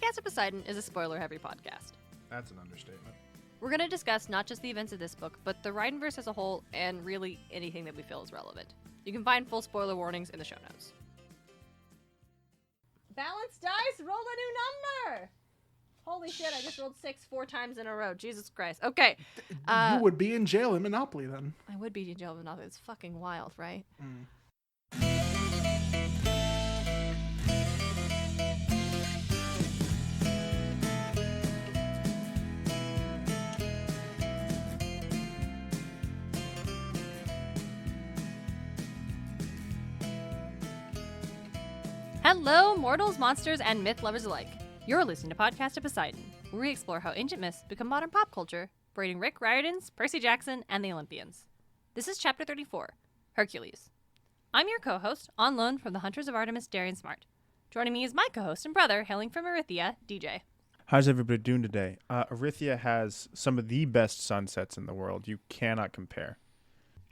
Podcast of Poseidon is a spoiler-heavy podcast. That's an understatement. We're going to discuss not just the events of this book, but the Riordanverse as a whole, and really anything that we feel is relevant. You can find full spoiler warnings in the show notes. Balance dice, roll a new number! Holy shit, I just rolled 6 4 times in a row. Jesus Christ. Okay. You would be in jail in Monopoly then. I would be in jail in Monopoly. It's fucking wild, right? Hello, mortals, monsters, and myth lovers alike. You're listening to Podcast of Poseidon, where we explore how ancient myths become modern pop culture, braiding Rick Riordan's, Percy Jackson, and the Olympians. This is Chapter 34, Hercules. I'm your co-host, on loan from the Hunters of Artemis, Darian Smart. Joining me is my co-host and brother, hailing from Erythia, DJ. How's everybody doing today? Erythia has some of the best sunsets in the world. You cannot compare.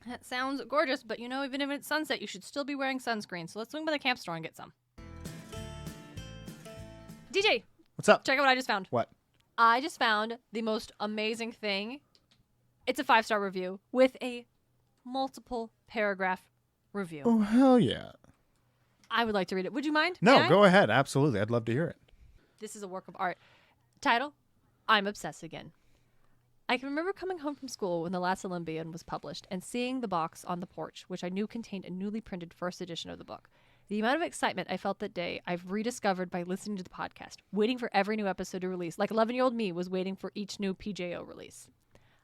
That sounds gorgeous, but you know, even if it's sunset, you should still be wearing sunscreen, so let's swing by the camp store and get some. DJ, What's up? check out what I just found. What? I just found the most amazing thing. It's a 5-star review with a multiple paragraph review. Oh, hell yeah. I would like to read it. Would you mind? No, May I? go ahead. Absolutely. I'd love to hear it. This is a work of art. Title, I'm Obsessed Again. I can remember coming home from school when The Last Olympian was published and seeing the box on the porch, which I knew contained a newly printed first edition of the book. The amount of excitement I felt that day, I've rediscovered by listening to the podcast, waiting for every new episode to release, like 11-year-old me was waiting for each new PJO release.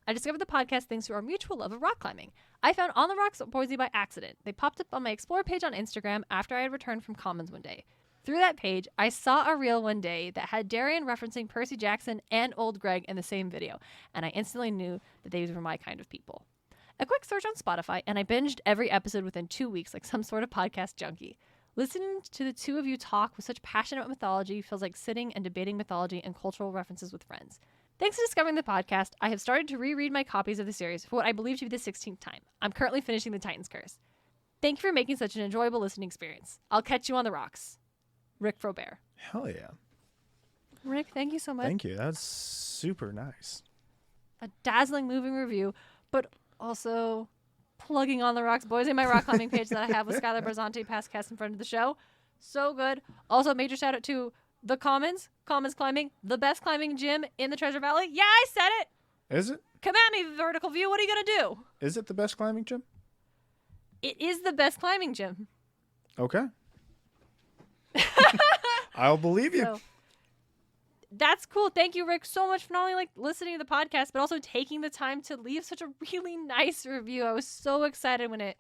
I discovered the podcast thanks to our mutual love of rock climbing. I found On the Rocks Boise by accident. They popped up on my Explore page on Instagram after I had returned from Commons one day. Through that page, I saw a reel one day that had Darian referencing Percy Jackson and Old Greg in the same video, and I instantly knew that these were my kind of people. A quick search on Spotify, and I binged every episode within 2 weeks like some sort of podcast junkie. Listening to the two of you talk with such passion about mythology feels like sitting and debating mythology and cultural references with friends. Thanks to discovering the podcast, I have started to reread my copies of the series for what I believe to be the 16th time. I'm currently finishing The Titan's Curse. Thank you for making such an enjoyable listening experience. I'll catch you on the rocks. Rick Frobert. Hell yeah. Rick, thank you so much. Thank you. That's super nice. A dazzling moving review, but also plugging On the Rocks Boise, my rock climbing page that I have with Skylar Brazante, past cast in front of the show. So good. Also, major shout out to the Commons Climbing, the best climbing gym in the Treasure Valley. Yeah, I said it. Is it? Come at me, Vertical View. What are you going to do? Is it the best climbing gym? It is the best climbing gym. Okay. I'll believe you. So, that's cool. Thank you, Rick, so much for not only listening to the podcast, but also taking the time to leave such a really nice review. I was so excited when it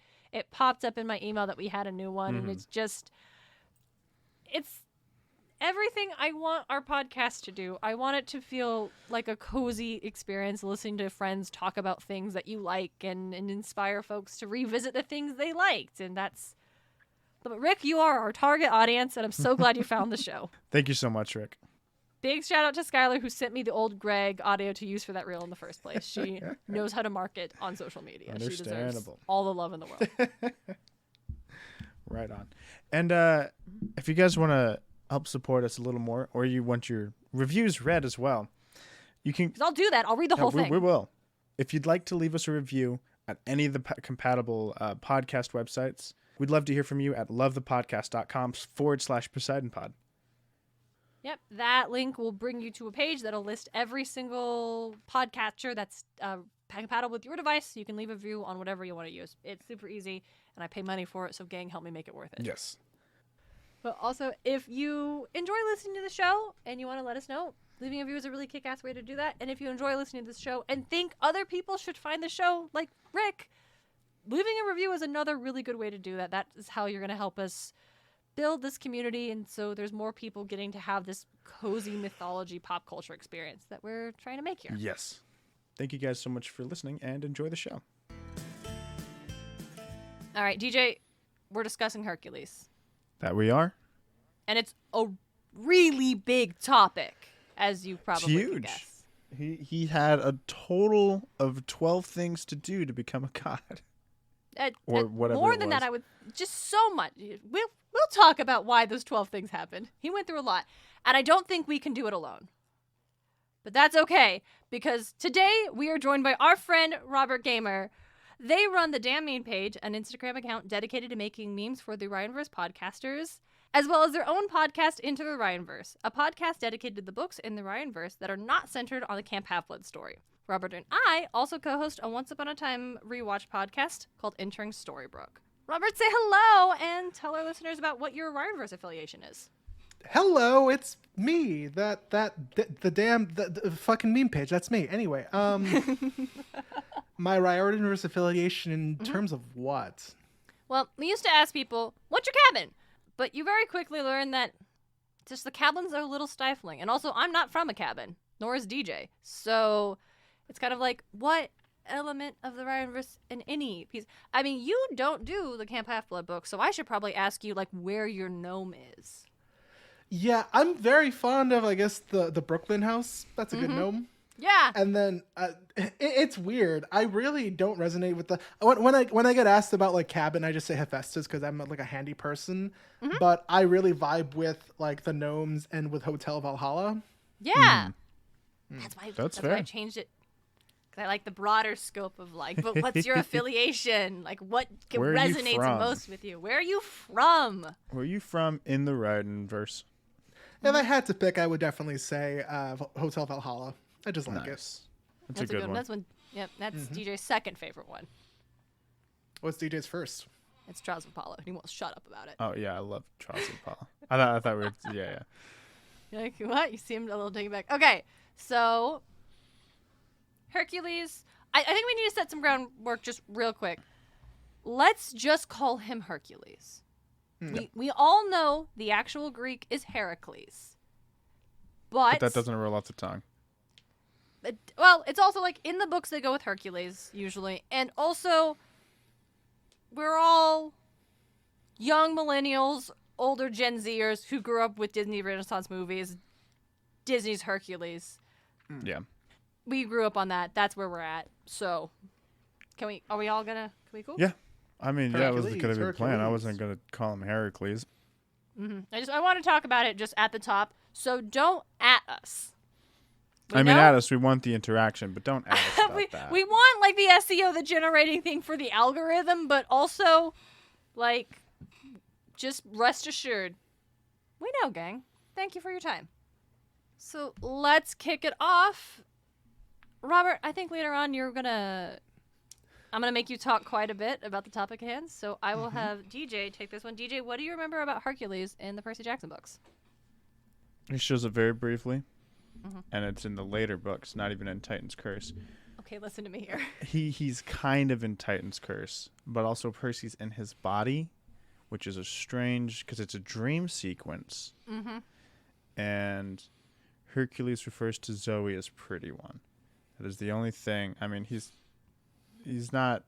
popped up in my email that we had a new one. And it's everything I want our podcast to do. I want it to feel like a cozy experience listening to friends talk about things that you like and inspire folks to revisit the things they liked. And that's... But Rick, you are our target audience, and I'm so glad you found the show. Thank you so much, Rick. Big shout out to Skylar, who sent me the Old Greg audio to use for that reel in the first place. She knows how to market on social media. She deserves all the love in the world. Right on. And if you guys want to help support us a little more, or you want your reviews read as well, you can. 'Cause I'll do that. I'll read the whole thing. We will. If you'd like to leave us a review at any of the compatible podcast websites, we'd love to hear from you at lovethepodcast.com/PoseidonPod. Yep, that link will bring you to a page that'll list every single podcatcher that's compatible with your device, so you can leave a review on whatever you want to use. It's super easy, and I pay money for it, so gang, help me make it worth it. Yes. But also, if you enjoy listening to the show and you want to let us know, leaving a review is a really kick-ass way to do that. And if you enjoy listening to this show and think other people should find the show, like Rick, leaving a review is another really good way to do that. That is how you're going to help us build this community, and so there's more people getting to have this cozy mythology pop culture experience that we're trying to make here. Yes. Thank you guys so much for listening, and enjoy the show. All right, DJ, we're discussing Hercules. That we are. And it's a really big topic, as you probably it's can huge. guess. He had a total of 12 things to do to become a god. Or whatever More it than was. that, I would just so much. We'll talk about why those 12 things happened. He went through a lot, and I don't think we can do it alone. But that's okay, because today we are joined by our friend Robert Gaymer. They run the Damn Meme Page, an Instagram account dedicated to making memes for the Riordanverse podcasters, as well as their own podcast, Into the Riordanverse, a podcast dedicated to the books in the Riordanverse that are not centered on the Camp Half-Blood story. Robert and I also co-host a Once Upon a Time rewatch podcast called Entering Storybrooke. Robert, say hello and tell our listeners about what your Riordanverse affiliation is. Hello, it's me. The fucking meme page. That's me. Anyway, my Riordanverse affiliation in terms of what? Well, we used to ask people, what's your cabin? But you very quickly learned that just the cabins are a little stifling. And also, I'm not from a cabin, nor is DJ. So it's kind of like, what element of the Riordanverse in any piece? I mean, you don't do the Camp Half-Blood book, so I should probably ask you, like, where your gnome is. Yeah, I'm very fond of, I guess, the Brooklyn house. That's a good gnome. Yeah. And then it's weird. I really don't resonate with the when I get asked about like cabin, I just say Hephaestus because I'm like a handy person. But I really vibe with like the gnomes and with Hotel Valhalla. Yeah. That's That's why I fair. changed it. Because I like the broader scope of like, but what's your affiliation? Like, what Where are you resonates from? most with you? Where are you from? Where are you from in the Riordanverse? If I had to pick, I would definitely say Hotel Valhalla. I just like it. Nice. That's a good one. That's one. Yep, that's DJ's second favorite one. What's DJ's first? It's Trials of Apollo, and he won't shut up about it. Oh yeah, I love Charles and Paul. I thought we were yeah. You're like, what? You seemed a little taken back. Okay, so Hercules. I think we need to set some groundwork just real quick. Let's just call him Hercules. We all know the actual Greek is Heracles. But that doesn't roll off the tongue. Well, it's also like in the books they go with Hercules usually. And also, we're all young millennials, older Gen Zers who grew up with Disney Renaissance movies, Disney's Hercules. Yeah. We grew up on that. That's where we're at. So, are we cool? Yeah. I mean, yeah, it was Hercules, could have been planned. I Hercules. wasn't gonna call him Heracles. I want to talk about it just at the top. So don't at us. I mean, at us, we want the interaction, but don't at us about that. We want like the SEO, the generating thing for the algorithm, but also like just rest assured. We know, gang. Thank you for your time. So let's kick it off. Robert, I think later on I'm going to make you talk quite a bit about the topic at hand, so I will have DJ take this one. DJ, what do you remember about Hercules in the Percy Jackson books? He shows it very briefly, and it's in the later books, not even in Titan's Curse. Okay, listen to me here. He's kind of in Titan's Curse, but also Percy's in his body, which is a strange, because it's a dream sequence. And Hercules refers to Zoe as Pretty One. That is the only thing. I mean, he's not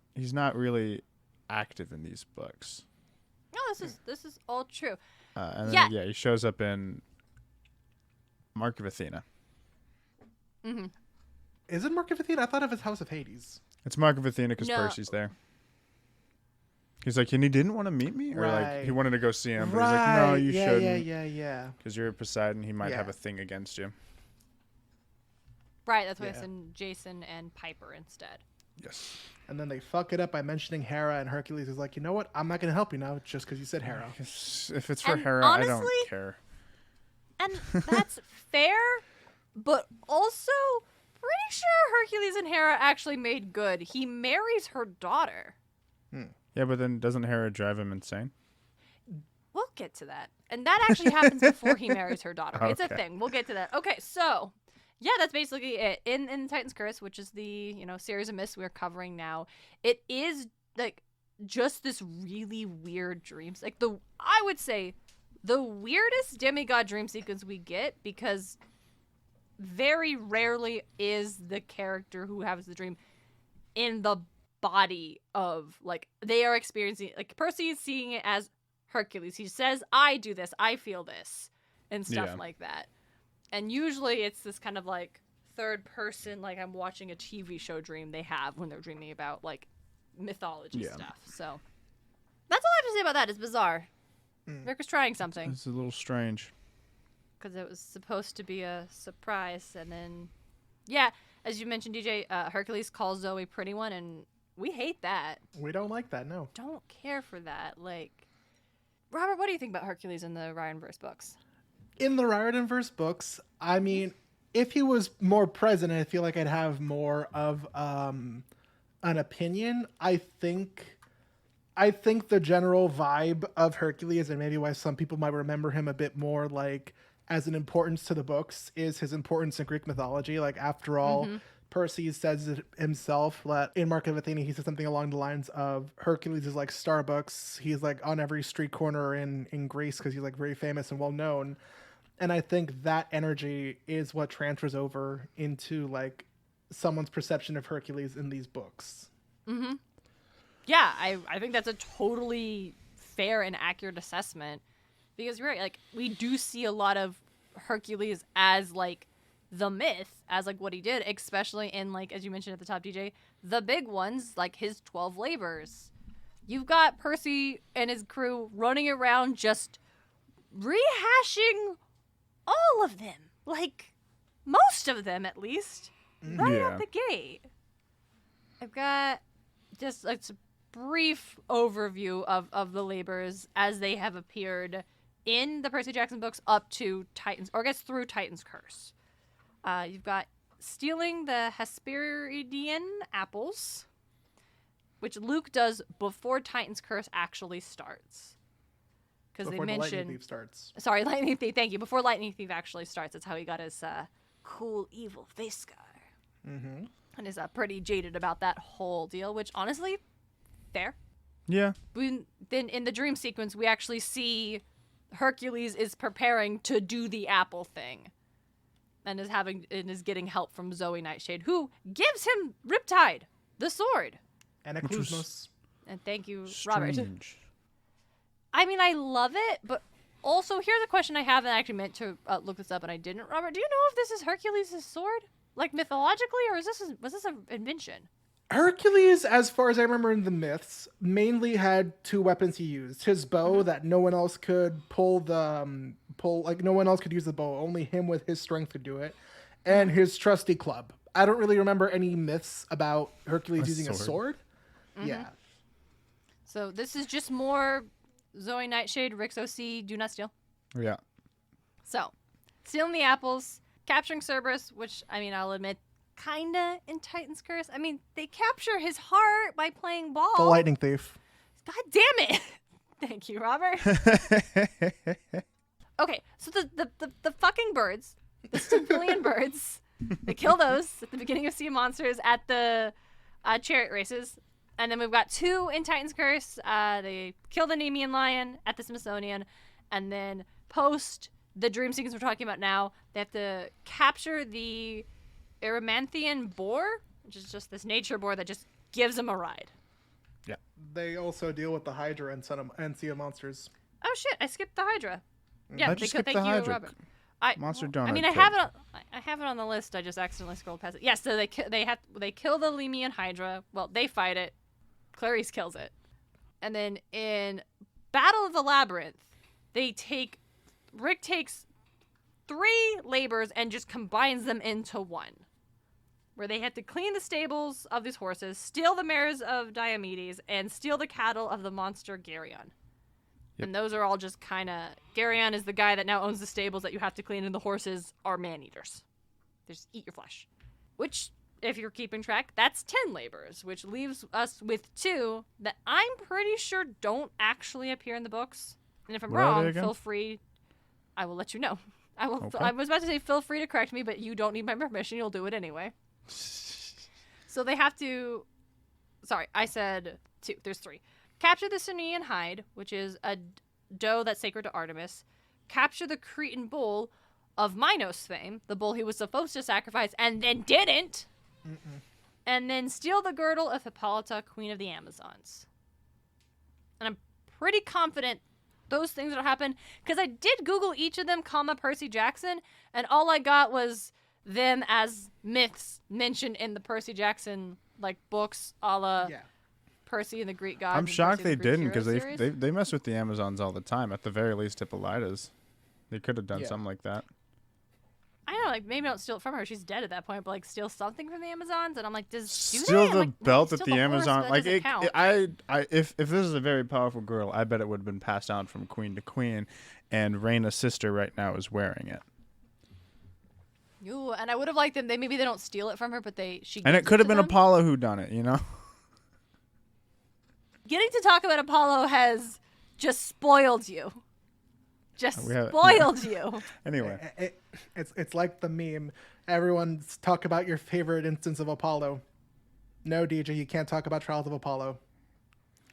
really active in these books. No, this is all true. And then, he shows up in Mark of Athena. Is it Mark of Athena? I thought of his House of Hades. It's Mark of Athena because No. Percy's there. He's like, and he didn't want to meet me? Or like, he wanted to go see him, but he's like, no, you shouldn't. Yeah. Because you're Poseidon, he might Yeah. have a thing against you. Right, that's why I Yeah. send Jason and Piper instead. Yes. And then they fuck it up by mentioning Hera, and Hercules is like, you know what? I'm not going to help you now just because you said Hera. If it's for And Hera, I honestly- don't care. And that's fair, but also pretty sure Hercules and Hera actually made good. He marries her daughter. Yeah, but then doesn't Hera drive him insane? We'll get to that. And that actually happens before he marries her daughter. It's a Okay. thing. We'll get to that. Okay, so yeah, that's basically it. In Titan's Curse, which is the, series of myths we're covering now, it is like just this really weird dreams. Like I would say the weirdest demigod dream sequence we get, because very rarely is the character who has the dream in the body of, like, they are experiencing, like, Percy is seeing it as Hercules. He says, I do this, I feel this, and stuff like that. And usually it's this kind of like third person, like I'm watching a TV show dream they have when they're dreaming about like mythology stuff. So that's all I have to say about that. It's bizarre. Rick was trying something. It's a little strange. Because it was supposed to be a surprise. And then, yeah, as you mentioned, DJ, Hercules calls Zoe Pretty One, and we hate that. We don't like that, no. Don't care for that. Like, Robert, what do you think about Hercules in the Riordanverse books? In the Riordanverse books, I mean, if he was more present, I feel like I'd have more of an opinion. I think the general vibe of Hercules, and maybe why some people might remember him a bit more like as an importance to the books, is his importance in Greek mythology. Like, after all, Perseus says it himself that in Mark of Athena, he said something along the lines of Hercules is like Starbucks. He's like on every street corner in Greece because he's like very famous and well known. And I think that energy is what transfers over into like someone's perception of Hercules in these books. Mm-hmm. Yeah, I think that's a totally fair and accurate assessment. Because you're right, like, we do see a lot of Hercules as, like, the myth, as, like, what he did, especially in, like, as you mentioned at the top, DJ, the big ones, like his 12 labors. You've got Percy and his crew running around just rehashing all of them. Like, most of them, at least, right out the gate. I've got just like, a brief overview of the labors as they have appeared in the Percy Jackson books up to Titan's, or I guess through Titan's Curse. You've got stealing the Hesperidian apples, which Luke does before Titan's Curse actually starts. Because they mentioned... Lightning Thief starts. Sorry, Lightning Thief, thank you. Before Lightning Thief actually starts, that's how he got his cool evil face scar. Mm-hmm. And is pretty jaded about that whole deal, which honestly, fair. Yeah. Then in the dream sequence, we actually see Hercules is preparing to do the apple thing, and is getting help from Zoe Nightshade, who gives him Riptide, the sword, and Eclusmos. And thank you, Robert. Strange. I mean, I love it, but also here's a question I have, and I actually meant to look this up, and I didn't. Robert, do you know if this is Hercules' sword, like mythologically, or was this an invention? Hercules, as far as I remember in the myths, mainly had two weapons he used. His bow that no one else could no one else could use the bow. Only him with his strength could do it. And his trusty club. I don't really remember any myths about Hercules using a sword. Mm-hmm. Yeah. So this is just more Zoe Nightshade, Rick's OC, do not steal. Yeah. So, stealing the apples, capturing Cerberus, which, I mean, I'll admit, kinda in Titan's Curse. I mean, they capture his heart by playing ball. The Lightning Thief. God damn it! Thank you, Robert. Okay, so the fucking birds, the Stympilian birds, they kill those at the beginning of Sea of Monsters at the chariot races. And then we've got two in Titan's Curse. They kill the Nemean lion at the Smithsonian. And then post the dream sequence we're talking about now, they have to capture the Erymanthian boar, which is just this nature boar that just gives them a ride. Yeah. They also deal with the Hydra and Sea of Monsters. Oh shit! I skipped the Hydra. Yeah, I just skipped the Hydra. Robert. Monster Donut. I mean, I have it on the list. I just accidentally scrolled past it. Yes, so they kill the Nemean Hydra. Well, they fight it. Clarice kills it, and then in Battle of the Labyrinth, Rick takes 3 labors and just combines them into one. Where they had to clean the stables of these horses, steal the mares of Diomedes, and steal the cattle of the monster Geryon. Yep. And those are all just kind of... Geryon is the guy that now owns the stables that you have to clean, and the horses are man-eaters. They just eat your flesh. Which, if you're keeping track, that's 10 labors, which leaves us with 2 that I'm pretty sure don't actually appear in the books. And if I'm wrong, feel free... I will let you know. I will. Okay. I was about to say feel free to correct me, but you don't need my permission. You'll do it anyway. So they have to... Sorry, I said 2. There's 3. Capture the Cinean hide, which is a doe that's sacred to Artemis. Capture the Cretan bull of Minos fame, the bull he was supposed to sacrifice and then didn't. Mm-mm. And then steal the girdle of Hippolyta, queen of the Amazons. And I'm pretty confident those things will happen, because I did Google each of them, Percy Jackson, and all I got was them as myths mentioned in the Percy Jackson books, a la Percy and the Greek gods. I'm and shocked Percy they and the Greek didn't because hero series. they mess with the Amazons all the time. At the very least, Hippolyta's. They could have done Yeah. something like that. I know, like maybe don't steal it from her. She's dead at that point, but like steal something from the Amazons, and I'm like, does do Still they? I'm the like, belt steal that the the horse, Amazon but that like doesn't it, count. if this is a very powerful girl, I bet it would have been passed down from queen to queen, and Rhaena's sister right now is wearing it. Ooh, and I would have liked them. Maybe they don't steal it from her, but she. And it gives could have to been them. Apollo who done it, you know. Getting to talk about Apollo has just spoiled you. Just We have- spoiled you. Anyway, It's like the meme. Everyone's talk about your favorite instance of Apollo. No, DJ, you can't talk about Trials of Apollo.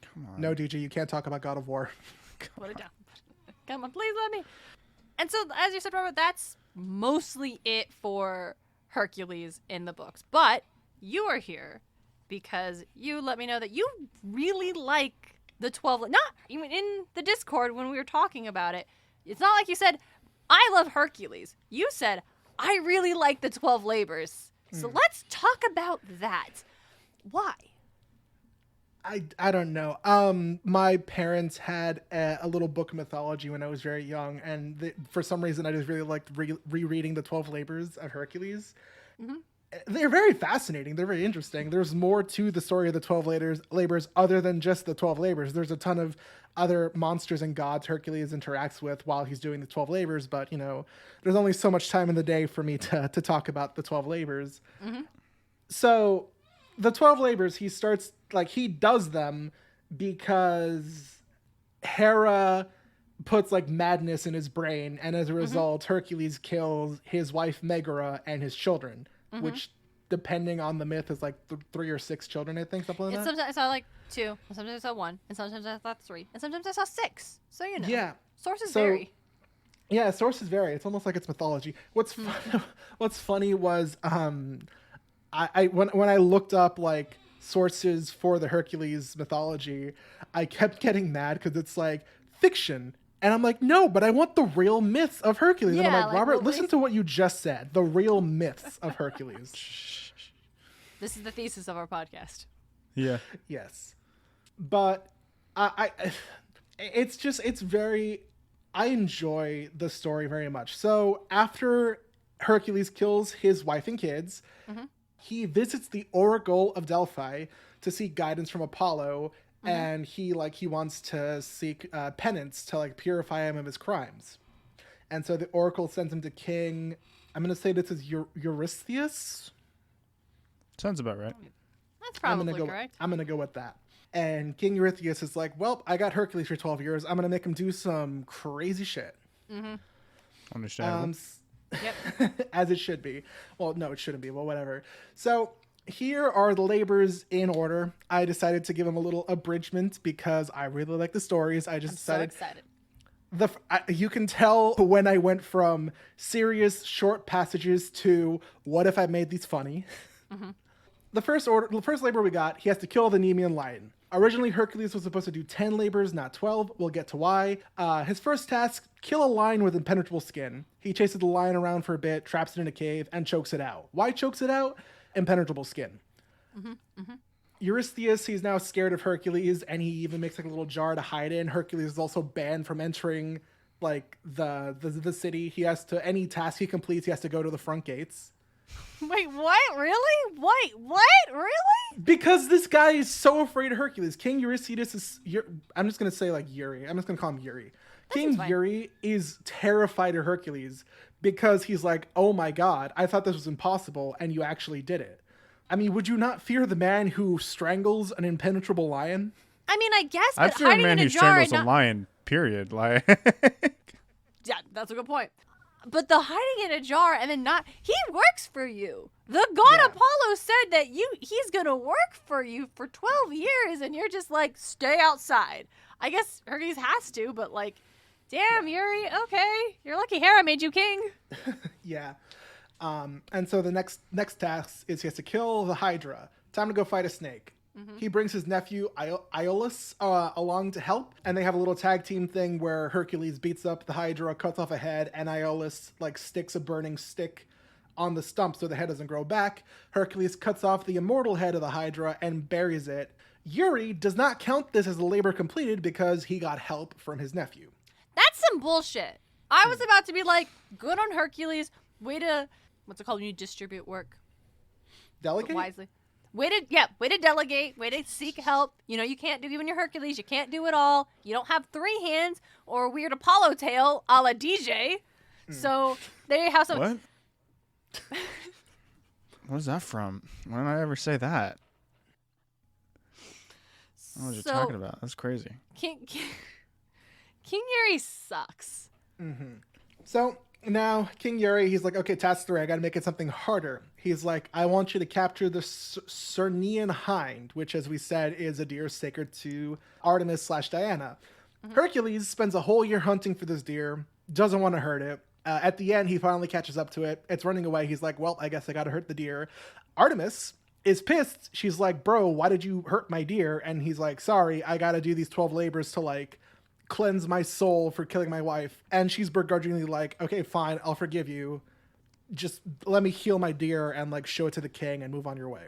come on. No, DJ, you can't talk about God of War. Put it down. Come on, please let me. And so, as you said, Robert, that's mostly it for Hercules in the books. But you are here because you let me know that you really like the 12. Not even in the Discord when we were talking about it. It's not like you said, I love Hercules. You said, I really like the 12 Labors. So let's talk about that. Why? I don't know. My parents had a little book of mythology when I was very young, and for some reason I just really liked rereading the 12 Labors of Hercules. Mm-hmm. They're very fascinating. They're very interesting. There's more to the story of the 12 labors other than just the 12 labors. There's a ton of other monsters and gods Hercules interacts with while he's doing the 12 labors, but, you know, there's only so much time in the day for me to talk about the 12 labors. Mm-hmm. So the 12 labors, he does them because Hera puts like madness in his brain, and as a result, Hercules kills his wife Megara and his children, which, depending on the myth, is like 3 or 6 children, I think, something like that. Sometimes I saw like 2, and sometimes I saw 1, and sometimes I saw 3, and sometimes I saw 6. So you know, Yeah. sources So- vary. Yeah, sources vary. It's almost like it's mythology. What's funny was when I looked up like sources for the Hercules mythology, I kept getting mad because it's like fiction. And I'm like, no, but I want the real myths of Hercules. And I'm Yeah, like, like, Robert, what listen is- to what you just said. The real myths of Hercules. This is the thesis of our podcast. Yeah. Yes. But I enjoy the story very much. So after Hercules kills his wife and kids, he visits the Oracle of Delphi to seek guidance from Apollo, and he wants to seek penance to like purify him of his crimes. And so the Oracle sends him to King, I'm going to say this is Eurystheus. Sounds about right. That's probably I'm correct. going to go with that. And King Eurystheus is like, well, I got Hercules for 12 years. I'm going to make him do some crazy shit. Understandable. Yep. As it should be. Well, no, it shouldn't be. Well, whatever. So here are the labors in order. I decided to give them a little abridgment because I really like the stories. I just So decided excited. you can tell when I went from serious short passages to what if I made these funny. The first labor we got, he has to kill the Nemean lion. Originally, Hercules was supposed to do 10 labors, not 12. We'll get to why. His first task, kill a lion with impenetrable skin. He chases the lion around for a bit, traps it in a cave, and chokes it out. Why chokes it out? Impenetrable skin. Eurystheus, he's now scared of Hercules, and he even makes like a little jar to hide in. Hercules is also banned from entering like the city. He has to, any task he completes, he has to go to the front gates. Wait, what? Really? Wait, what? Really? Because this guy is so afraid of Hercules. King Eurystheus is... I'm just going to say, like, Yuri. I'm just going to call him Yuri. King seems fine. Yuri is terrified of Hercules because he's like, oh my god, I thought this was impossible, and you actually did it. I mean, would you not fear the man who strangles an impenetrable lion? I mean, I guess, I but fear a hiding man in a who jar and strangles a not... lion, period. Like, Yeah, that's a good point. But the hiding in a jar and then not... He works for you. The god Yeah. Apollo said that he's going to work for you for 12 years, and you're just like, stay outside. I guess Hercules has to, but like, damn, Yuri, okay. You're lucky Hera made you king. Yeah. And so the next task is he has to kill the Hydra. Time to go fight a snake. He brings his nephew Iolus along to help, and they have a little tag team thing where Hercules beats up the Hydra, cuts off a head, and Iolus like sticks a burning stick on the stump so the head doesn't grow back. Hercules cuts off the immortal head of the Hydra and buries it. Yuri does not count this as a labor completed because he got help from his nephew. That's some bullshit. I was about to be like, good on Hercules. Way to, what's it called when you distribute work? Delegate? Wisely. Way to delegate, way to seek help. You know, you can't do, even your Hercules, you can't do it all. You don't have 3 hands or a weird Apollo tail a la DJ. So there you have some. What? What is that from? When did I ever say that? What was you talking about? That's crazy. King Yuri sucks. Mm-hmm. So now King Yuri, he's like, okay, task 3, I gotta make it something harder. He's like, I want you to capture the Cernian hind, which, as we said, is a deer sacred to Artemis/Diana. Hercules spends a whole year hunting for this deer, doesn't want to hurt it. At the end, he finally catches up to it. It's running away. He's like, well, I guess I gotta hurt the deer. Artemis is pissed. She's like, bro, why did you hurt my deer? And he's like, sorry, I gotta do these 12 labors to, like, cleanse my soul for killing my wife. And she's begrudgingly like, okay, fine, I'll forgive you. Just let me heal my deer and, like, show it to the king and move on your way.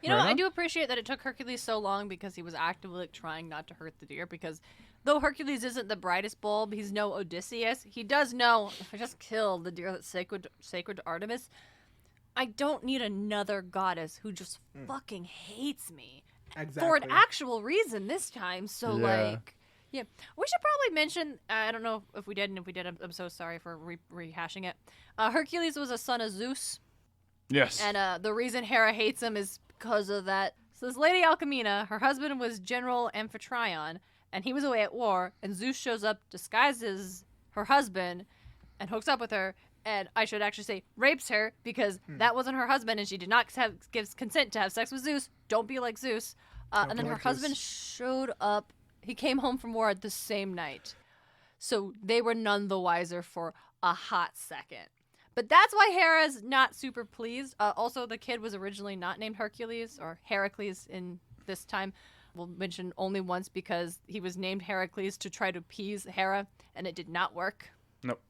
You know, Right on. I do appreciate that it took Hercules so long because he was actively trying not to hurt the deer, because though Hercules isn't the brightest bulb, he's no Odysseus. He does know, if I just kill the deer that's sacred to Artemis, I don't need another goddess who just fucking hates me. Exactly. For an actual reason this time. So, Yeah. like, yeah. We should probably mention, I don't know if we did, and if we did, I'm so sorry for rehashing it. Hercules was a son of Zeus. Yes. And the reason Hera hates him is because of that. So this lady Alcmena, her husband was General Amphitryon, and he was away at war, and Zeus shows up, disguises her husband, and hooks up with her, and I should actually say rapes her, because that wasn't her husband, and she did not give consent to have sex with Zeus. Don't be like Zeus. And then be her like husband Zeus. showed up. He came home from war the same night. So they were none the wiser for a hot second. But that's why Hera's not super pleased. Also, the kid was originally not named Hercules or Heracles in this time. We'll mention only once because he was named Heracles to try to appease Hera, and it did not work. Nope.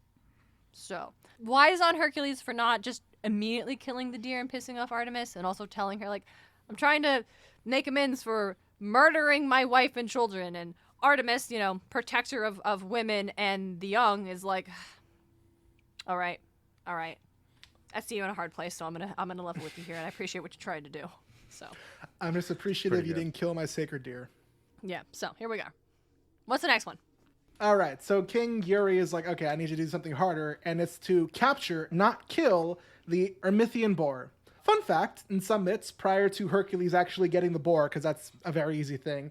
So, wise on Hercules for not just immediately killing the deer and pissing off Artemis, and also telling her, like, I'm trying to make amends for murdering my wife and children. And Artemis, you know, protector of women and the young, is like, all right. I see you in a hard place, so I'm gonna level with you here, and I appreciate what you're trying to do. So I'm just appreciative Pretty you good. didn't kill my sacred deer. yeah, so here we go. What's the next one? All right, so King Yuri is like, okay, I need you to do something harder, and it's to capture, not kill, the Ermithian boar. Fun fact, in some myths, prior to Hercules actually getting the boar, because that's a very easy thing,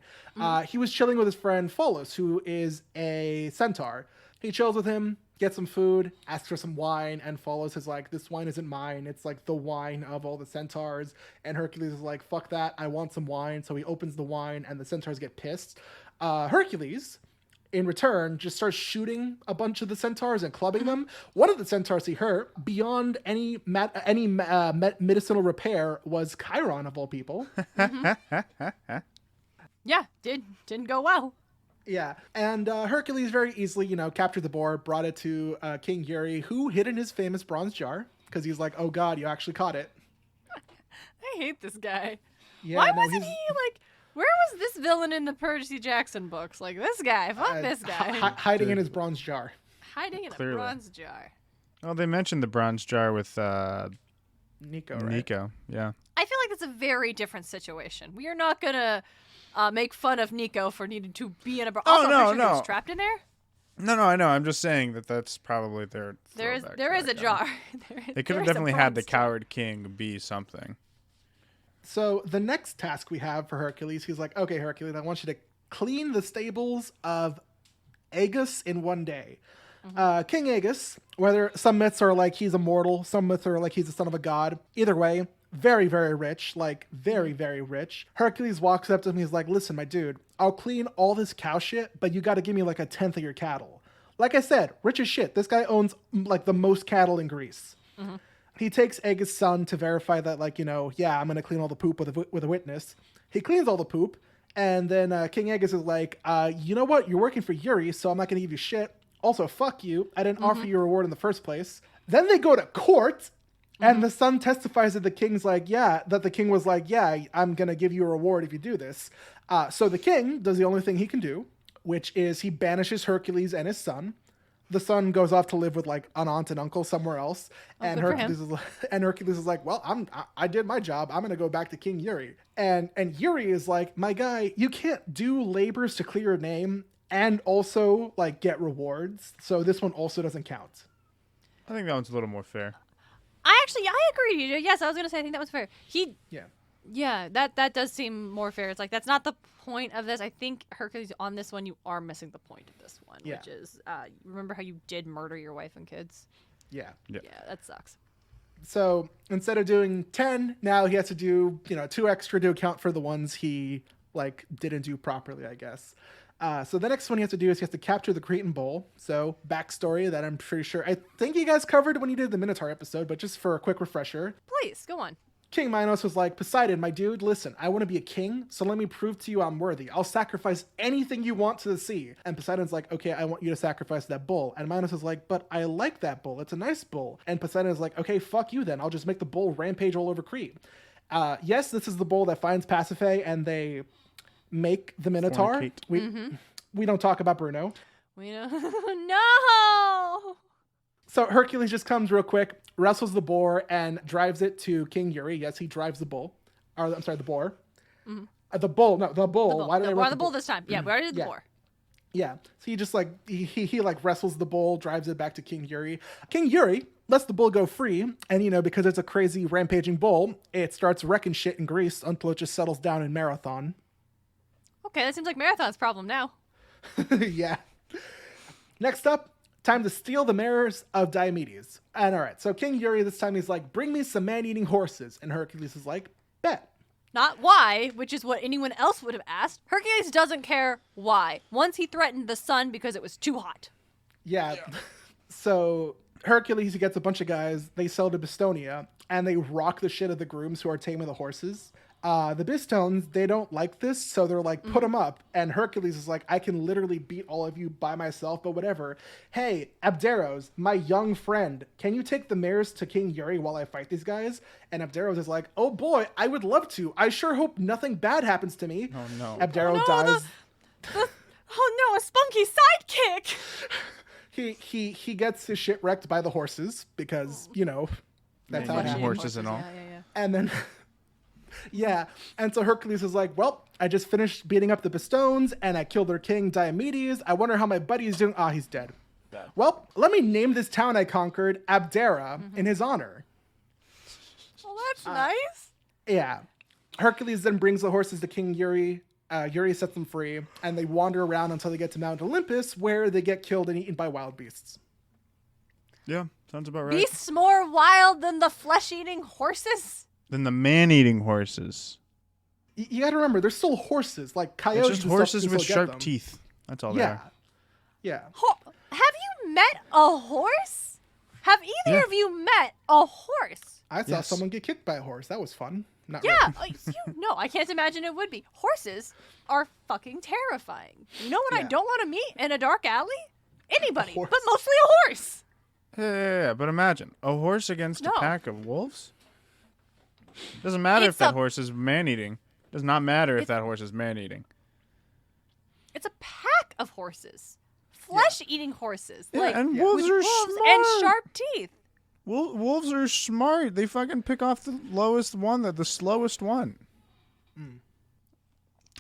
he was chilling with his friend Pholus, who is a centaur. He chills with him, gets some food, asks for some wine, and Pholus is like, this wine isn't mine, it's like the wine of all the centaurs. And Hercules is like, fuck that, I want some wine. So he opens the wine, and the centaurs get pissed. Hercules, in return, just starts shooting a bunch of the centaurs and clubbing them. One of the centaurs he hurt, beyond any medicinal repair, was Chiron, of all people. Yeah, didn't go well. Yeah, and Hercules very easily, captured the boar, brought it to King Yuri, who hid in his famous bronze jar, because he's like, oh god, you actually caught it. I hate this guy. Yeah, Why no, wasn't he, like, where was this villain in the Percy Jackson books? Like, this guy, fuck this guy. Hiding in his bronze jar. Hiding in Clearly. a bronze jar. Well, they mentioned the bronze jar with Nico, right? Nico. Yeah. I feel like that's a very different situation. We are not gonna make fun of Nico for needing to be in a. Oh, also, no, I'm pretty sure he was no. trapped in there. No, I know. I'm just saying that's probably their. There is throwback a to that jar. They could have definitely had the coward king be something. So the next task we have for Hercules, he's like, okay, Hercules, I want you to clean the stables of Agus in one day. King Agus, whether some myths are like he's immortal, some myths are like he's the son of a god. Either way, very, very rich, like very, very rich. Hercules walks up to him, he's like, listen, my dude, I'll clean all this cow shit, but you got to give me like 1/10 of your cattle. Like I said, rich as shit. This guy owns like the most cattle in Greece. He takes Agus' son to verify that, like, yeah, I'm going to clean all the poop with a witness. He cleans all the poop, and then King Agus is like, you know what? You're working for Yuri, so I'm not going to give you shit. Also, fuck you. I didn't offer you a reward in the first place. Then they go to court, And the son testifies that the king's like, yeah, that the king was like, yeah, I'm going to give you a reward if you do this. So the king does the only thing he can do, which is he banishes Hercules and his son. The son goes off to live with like an aunt and uncle somewhere else. And Hercules is like, well, I did my job. I'm going to go back to King Uri. And Uri is like, my guy, you can't do labors to clear your name and also like get rewards. So this one also doesn't count. I think that one's a little more fair. I agree, DJ. Yes, I was gonna say I think that was fair. Yeah, that does seem more fair. It's like that's not the point of this. I think Hercules on this one, you are missing the point of this one, which is remember how you did murder your wife and kids? Yeah. Yeah, that sucks. So instead of doing 10, now he has to do 2 extra to account for the ones he like didn't do properly, I guess. So the next one he has to do is he has to capture the Cretan bull. So backstory that I'm pretty sure I think you guys covered when you did the Minotaur episode, but just for a quick refresher. Please, go on. King Minos was like, Poseidon, my dude, listen, I want to be a king, so let me prove to you I'm worthy. I'll sacrifice anything you want to the sea. And Poseidon's like, okay, I want you to sacrifice that bull. And Minos is like, but I like that bull. It's a nice bull. And Poseidon is like, okay, fuck you then. I'll just make the bull rampage all over Crete. Yes, this is the bull that finds Pasiphae and they make the Minotaur. We don't talk about Bruno. We don't. No! So Hercules just comes real quick, wrestles the boar, and drives it to King Uri. Yes, he drives the bull. I'm sorry, the boar. The bull. No, the bull. Why did I write the bull this time? Yeah, we already did the boar. Yeah. So he just like, he like wrestles the bull, drives it back to King Uri. King Uri lets the bull go free. And, because it's a crazy rampaging bull, it starts wrecking shit in Greece until it just settles down in Marathon. Okay, that seems like Marathon's problem now. Yeah. Next up, time to steal the mares of Diomedes. And all right, so King Uri this time he's like, bring me some man-eating horses. And Hercules is like, bet. Not why, which is what anyone else would have asked. Hercules doesn't care why. Once he threatened the sun because it was too hot. Yeah. So Hercules, he gets a bunch of guys, they sell to Bistonia, and they rock the shit of the grooms who are taming the horses. The Bistones, they don't like this, so they're like, put them up. And Hercules is like, I can literally beat all of you by myself, but whatever. Hey, Abderos, my young friend, can you take the mares to King Uri while I fight these guys? And Abderos is like, oh boy, I would love to. I sure hope nothing bad happens to me. Oh no. Abderos dies. Oh no, a spunky sidekick! He gets his shit wrecked by the horses because, that's how it happens. Horses and all. Yeah. And then... Yeah, and so Hercules is like, well, I just finished beating up the Bistones, and I killed their king, Diomedes. I wonder how my buddy is doing. He's dead. Yeah. Well, let me name this town I conquered Abdera in his honor. Well, that's nice. Yeah. Hercules then brings the horses to King Uri. Uri sets them free, and they wander around until they get to Mount Olympus, where they get killed and eaten by wild beasts. Yeah, sounds about right. Beasts more wild than the flesh-eating horses? Than the man-eating horses. You got to remember, they're still horses, like coyotes. It's just horses with sharp teeth. That's all they are. Yeah. Have you met a horse? Have either of you met a horse? I saw someone get kicked by a horse. That was fun. Not really. No, I can't imagine it would be. Horses are fucking terrifying. You know what I don't want to meet in a dark alley? Anybody, but mostly a horse. Yeah, but imagine a horse against a pack of wolves. Doesn't matter if that horse is man-eating. Does not matter if that horse is man-eating. It's a pack of horses. Flesh-eating horses. Yeah, and wolves are smart. And sharp teeth. Wolves are smart. They fucking pick off the lowest one, the slowest one.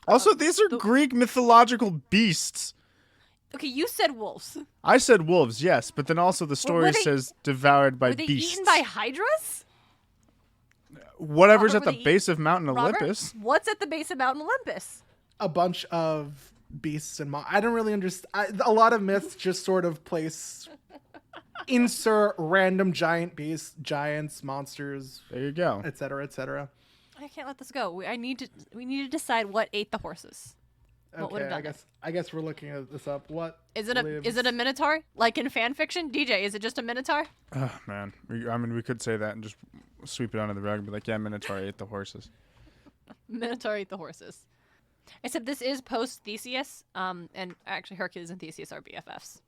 Also, these are Greek mythological beasts. Okay, you said wolves. I said wolves, yes, but then also the story says devoured by beasts. Were they eaten by hydras? Whatever's at the base of Mount Olympus. What's at the base of Mount Olympus? A bunch of beasts and I don't really understand. A lot of myths just sort of place, insert random giant beasts, giants, monsters. There you go. Et cetera, et cetera. I can't let this go. We need to decide what ate the horses. What would have done I guess we're looking at this up. What is it? Is it a minotaur like in fan fiction? DJ, is it just a minotaur? Oh man, we could say that and just sweep it under the rug and be like, yeah, Minotaur ate the horses. Minotaur ate the horses. Except this is post Theseus, and actually Hercules and Theseus are BFFs.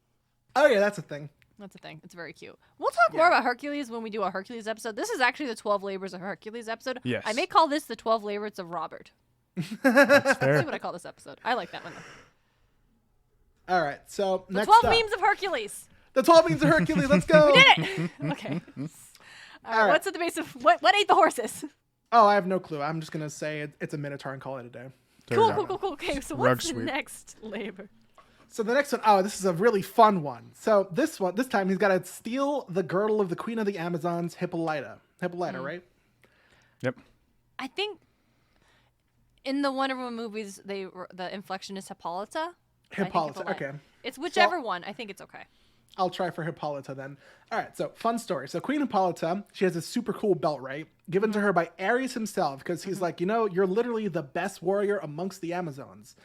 Oh yeah, that's a thing. That's the thing. It's very cute. We'll talk more about Hercules when we do a Hercules episode. This is actually the 12 Labors of Hercules episode. Yes. I may call this the 12 Labors of Robert. That's fair. See what I call this episode. I like that one, though. All right, so The next 12 up. Memes of Hercules. The 12 Memes of Hercules. Let's go. We did it. Okay. All right. What's at the base of what ate the horses? Oh, I have no clue. I'm just gonna say it's a minotaur and call it a day. Cool. Okay, so what's the next labor? So the next one, this is a really fun one. So this time he's got to steal the girdle of the Queen of the Amazons, Hippolyta. Right? Yep. I think in the Wonder Woman movies, the inflection is Hippolyta. Hippolyta. Okay. It's whichever one. I think it's okay. I'll try for Hippolyta then. All right, so fun story. So Queen Hippolyta, she has a super cool belt, right? Given to her by Ares himself, because he's like, you're literally the best warrior amongst the Amazons.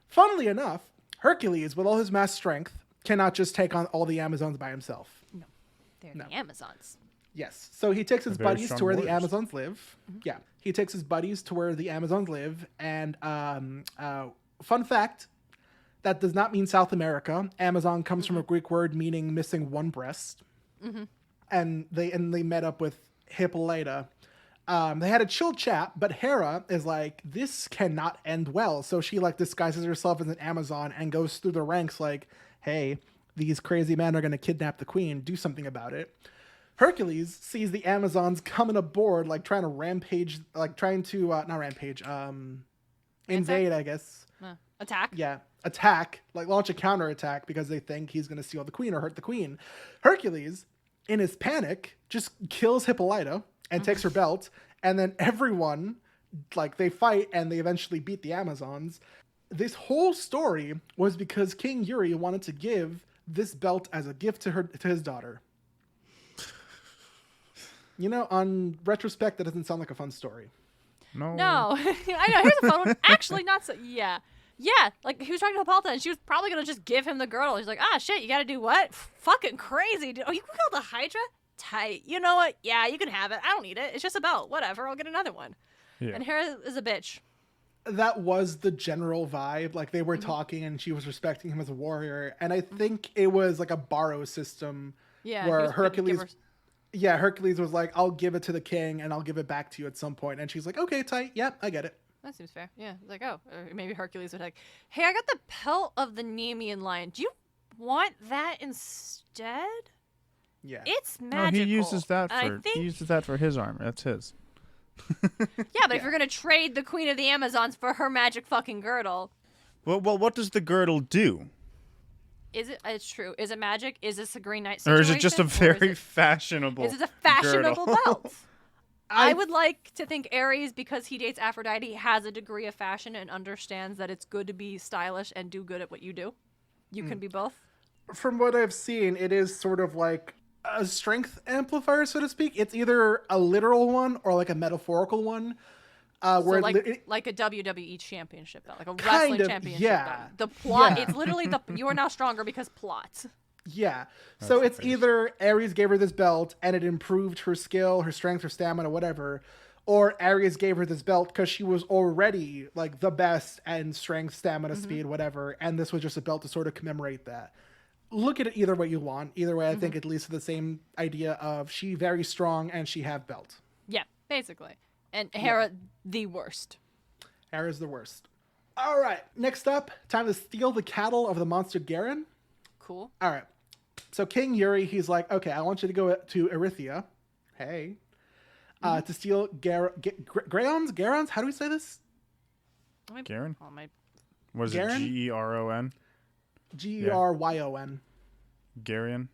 Funnily enough, Hercules, with all his mass strength, cannot just take on all the Amazons by himself. No, they're the Amazons. Yes. So he takes his buddies to where the warriors. Amazons live. Yeah. He takes his buddies to where the Amazons live. And fun fact, that does not mean South America. Amazon comes from a Greek word meaning missing one breast. And they met up with Hippolyta. They had a chill chat, but Hera is like, this cannot end well. So she disguises herself as an Amazon and goes through the ranks like, hey, these crazy men are going to kidnap the queen. Do something about it. Hercules sees the Amazons coming aboard, trying to rampage, invade, I guess. Attack? Yeah, attack, launch a counterattack because they think he's going to steal the queen or hurt the queen. Hercules, in his panic, just kills Hippolyta and takes her belt, and then everyone, they fight and they eventually beat the Amazons. This whole story was because King Yuri wanted to give this belt as a gift to his daughter. On retrospect, that doesn't sound like a fun story. No. I know. Here's a fun one. Actually, not so. Yeah. He was talking to Hippolyta, and she was probably gonna just give him the girdle. He's like, shit, you gotta do what? Fucking crazy, dude. Oh, you killed the Hydra? Tight. You know what? Yeah, you can have it. I don't need it. It's just a belt. Whatever. I'll get another one. Yeah. And Hera is a bitch. That was the general vibe. They were talking, and she was respecting him as a warrior. And I think it was a borrow system. Yeah. Where Hercules was like, I'll give it to the king, and I'll give it back to you at some point. And she's like, okay, tight. Yep, I get it. That seems fair. Yeah. It's like, or maybe Hercules would hey, I got the pelt of the Nemean lion. Do you want that instead? Yeah. It's No, magical. he uses that for his armor. That's his. Yeah, but if you're gonna trade the Queen of the Amazons for her magic fucking girdle, Well, what does the girdle do? it's true. Is it magic? Is this a Green Knight Or situation? is it just a very fashionable Is it a fashionable girdle? belt? I would like to think Ares, because he dates Aphrodite, has a degree of fashion and understands that it's good to be stylish and do good at what you do. You can be both. From what I've seen, it is sort of like a strength amplifier, so to speak. It's either a literal one or a metaphorical one. Where like a WWE championship belt, like a wrestling championship belt. The plot, it's literally you are now stronger because plot. Yeah. So it's either Ares gave her this belt and it improved her skill, her strength, her stamina, whatever, or Ares gave her this belt because she was already the best and strength, stamina, speed, whatever, and this was just a belt to sort of commemorate that. Look at it either way you want. Either way, I think it leads to the same idea of she very strong and she have belt. Yeah, basically. And Hera, the worst. Hera's the worst. All right. Next up, time to steal the cattle of the monster Garen. Cool. All right. So King Yuri, he's like, okay, I want you to go to Erythia. Hey. To steal Garons? How do we say this? Garen? Oh, my... Was Garen? it Geron? Geryon. Garion?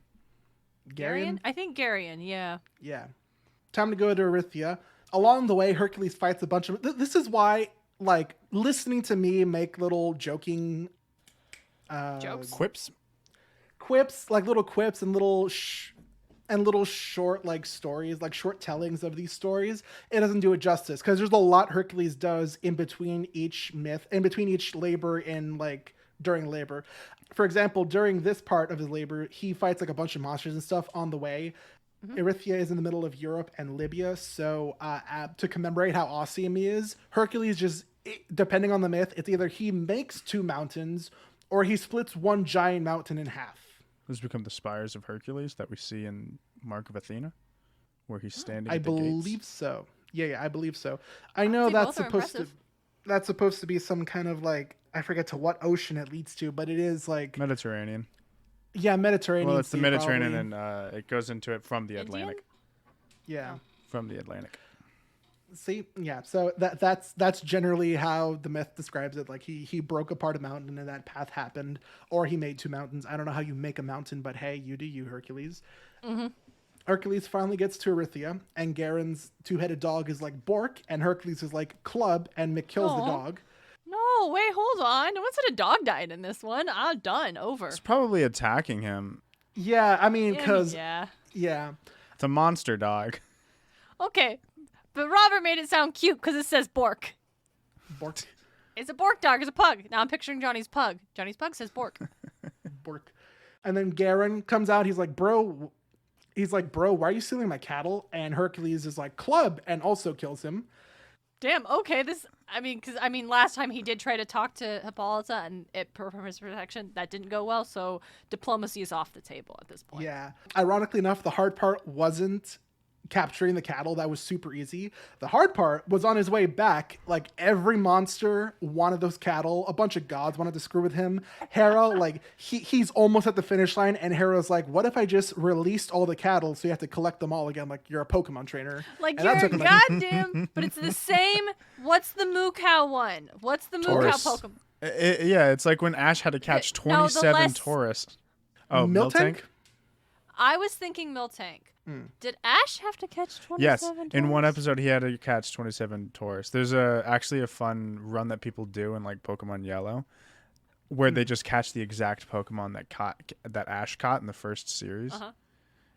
Garion? I think Garion, yeah. Yeah. Time to go to Erythia. Along the way, Hercules fights a bunch of... This is why, listening to me make little joking... Jokes? Quips? Quips, little quips and little short stories, short tellings of these stories. It doesn't do it justice because there's a lot Hercules does in between each myth, in between each labor and during labor. For example, during this part of his labor, he fights a bunch of monsters and stuff on the way. Erythia is in the middle of Europe and Libya, so to commemorate how awesome he is, Hercules just, depending on the myth, it's either he makes two mountains or he splits one giant mountain in half. Those become the spires of Hercules that we see in Mark of Athena, where he's standing I at the gates. believe so. Yeah, I believe so. I know say that's both are impressive. that's supposed to be some kind of like, I forget to what ocean it leads to, but it is like Mediterranean. yeah, Mediterranean. Well, it's the Sea, Mediterranean, probably. and it goes into it from the Indian? Atlantic. Yeah. From the Atlantic. See, yeah. So that's generally how the myth describes it. Like he broke apart a mountain and that path happened, or he made two mountains. I don't know how you make a mountain, but hey, you do you, Hercules. Mm-hmm. Hercules finally gets to Erythea, and Garen's two-headed dog is like Bork, and Hercules is like Club, and Mick kills the Aw. dog. No, wait, hold on. No one said a dog died in this one. I'm done. Over. It's probably attacking him. Yeah, I mean, Yeah, because yeah. It's a monster dog. Okay, but Robert made it sound cute because it says Bork. Bork, It's a Bork dog. It's a pug. Now I'm picturing Johnny's pug. Johnny's pug says Bork. Bork, and then Garen comes out. He's like, bro, why are you stealing my cattle? And Hercules is like, Club, and also kills him. Damn. Okay. Last time he did try to talk to Hippolyta, and from his protection, that didn't go well. So diplomacy is off the table at this point. Yeah. Ironically enough, the hard part wasn't capturing the cattle. That was super easy. The hard part was on his way back. Like every monster wanted those cattle. A bunch of gods wanted to screw with him. Hera, like he's almost at the finish line, and Hera's like, what if I just released all the cattle so you have to collect them all again? Like you're a Pokemon trainer. Like, And you're that a took him, like, goddamn, but it's the same. What's the Moo Cow one? What's the Moo Cow Taurus. Pokemon? Yeah, it's like when Ash had to catch Okay, no, the 27 less- Taurus. Oh, Miltank? Miltank? I was thinking Miltank. Did Ash have to catch 27? Yes, in one Taurus? episode he had to catch 27 Taurus. There's actually a fun run that people do in like Pokemon Yellow, where they just catch the exact Pokemon that Ash caught in the first series. Uh-huh.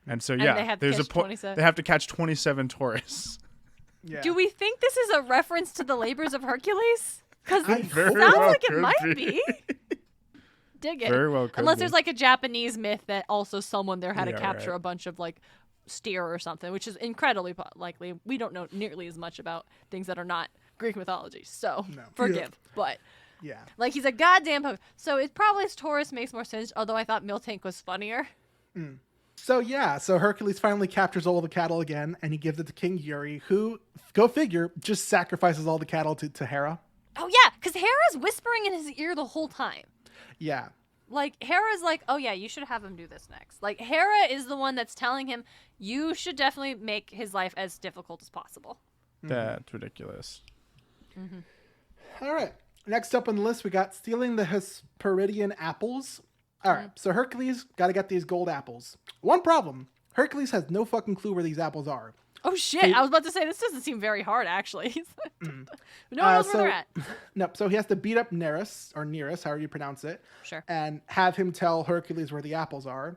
And so And yeah, they have to there's catch 27. they have to catch 27 Taurus. Yeah. Do we think this is a reference to the Labors of Hercules? Because I it very sounds well like it could might be. be. Dig it. Very well could Unless be. there's like a Japanese myth that also someone there had to Yeah, capture right. a bunch of like steer or something, which is incredibly likely. We don't know nearly as much about things that are not Greek mythology, so No. forgive. But Yeah. like he's a goddamn Pokemon. So it probably is Taurus makes more sense, although I thought Miltank was funnier. So yeah, so Hercules finally captures all the cattle again, and he gives it to King Yuri, who, go figure, just sacrifices all the cattle to Hera. Oh yeah, because Hera's whispering in his ear the whole time. Yeah. Like, Hera's like, oh yeah, you should have him do this next. Like, Hera is the one that's telling him, you should definitely make his life as difficult as possible. That's ridiculous. All right. Next up on the list, we got stealing the Hesperidian apples. All right. So Hercules got to get these gold apples. One problem. Hercules has no fucking clue where these apples are. Oh shit, I was about to say, this doesn't seem very hard, actually. No one knows where they're at. Nope. So he has to beat up Nereus, or Nereus, however you pronounce it. Sure. And have him tell Hercules where the apples are.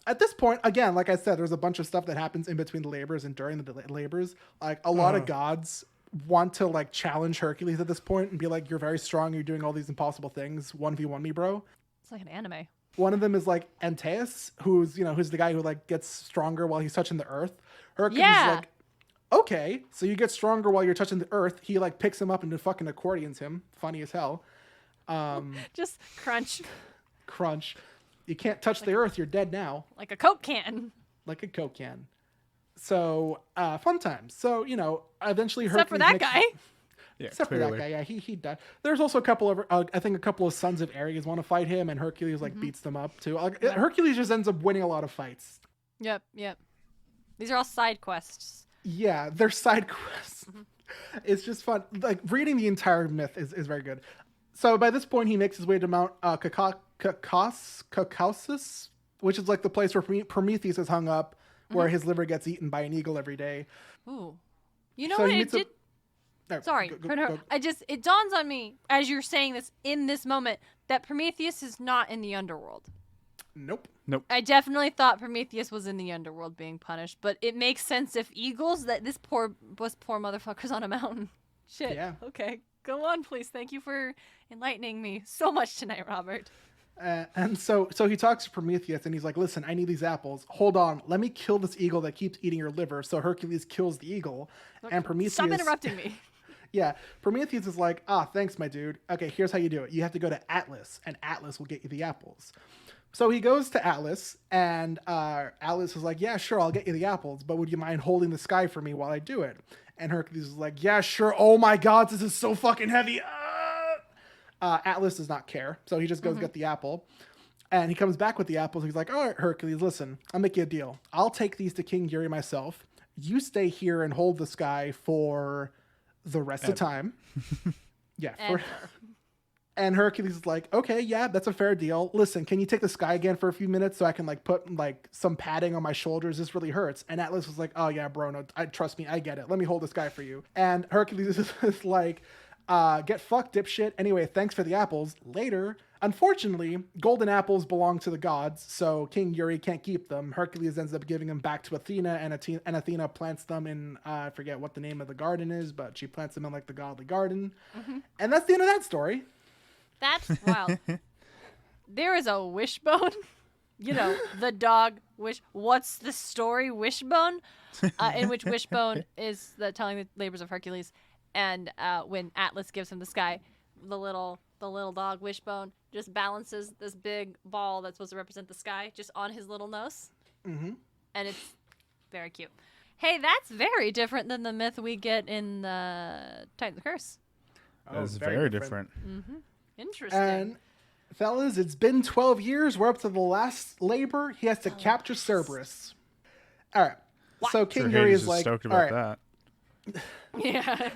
At this point, again, like I said, there's a bunch of stuff that happens in between the labors and during the labors. Like, a lot of gods want to, like, challenge Hercules at this point and be like, you're very strong, you're doing all these impossible things, 1v1 me, bro. It's like an anime. One of them is, like, Antaeus, who's the guy who, like, gets stronger while he's touching the earth. Hercules is like, okay, so you get stronger while you're touching the earth. He, like, picks him up and fucking accordions him. Funny as hell. Just crunch. Crunch. You can't touch the earth, you're dead now. Like a Coke can. Like a Coke can. So, fun times. So, eventually Except for Hercules that makes- guy. Yeah, Except for that guy, yeah, he died. There's also a couple of, I think a couple of sons of Ares want to fight him, and Hercules, like, beats them up, too. Like, Hercules just ends up winning a lot of fights. Yep. These are all side quests. Yeah, they're side quests. It's just fun. Like, reading the entire myth is very good. So by this point, he makes his way to Mount Caucasus, which is like the place where Prometheus is hung up, where his liver gets eaten by an eagle every day. Ooh. You know So what he it meets did? Sorry, go. it dawns on me as you're saying this in this moment that Prometheus is not in the underworld. Nope. I definitely thought Prometheus was in the underworld being punished, but it makes sense if eagles that this poor motherfucker's on a mountain. Shit. Yeah. Okay. Go on, please. Thank you for enlightening me so much tonight, Robert. And so he talks to Prometheus, and he's like, listen, I need these apples. Hold on. Let me kill this eagle that keeps eating your liver. So Hercules kills the eagle. And Prometheus... Stop interrupting me. Yeah. Prometheus is like, thanks, my dude. Okay, here's how you do it. You have to go to Atlas, and Atlas will get you the apples. So he goes to Atlas, and Atlas is like, yeah, sure, I'll get you the apples, but would you mind holding the sky for me while I do it? And Hercules is like, yeah, sure. Oh my God, this is so fucking heavy. Atlas does not care. So he just goes get the apple. And he comes back with the apples. He's like, all right, Hercules, listen, I'll make you a deal. I'll take these to King Yuri myself. You stay here and hold the sky for the rest of time. Yeah. And Hercules is like, okay, yeah, that's a fair deal. Listen, can you take the sky again for a few minutes so I can like put like some padding on my shoulders? This really hurts. And Atlas was like, oh yeah, bro, no, trust me, I get it. Let me hold the sky for you. And Hercules is like, get fucked, dipshit. Anyway, thanks for the apples. Later. Unfortunately, golden apples belong to the gods, so King Yuri can't keep them. Hercules ends up giving them back to Athena, and Athena plants them in, I forget what the name of the garden is, but she plants them in like the godly garden. And that's the end of that story. That's wild. There is a wishbone. You know, the dog wish. What's the story? Wishbone, in which Wishbone is telling the labors of Hercules, and when Atlas gives him the sky, the little dog Wishbone just balances this big ball that's supposed to represent the sky just on his little nose, and it's very cute. Hey, that's very different than the myth we get in the Titan's Curse. That's very different. Interesting. And fellas, it's been 12 years. We're up to the last labor. He has to capture Cerberus. All right. So King Yuri is like, stoked all about right. that. Yeah.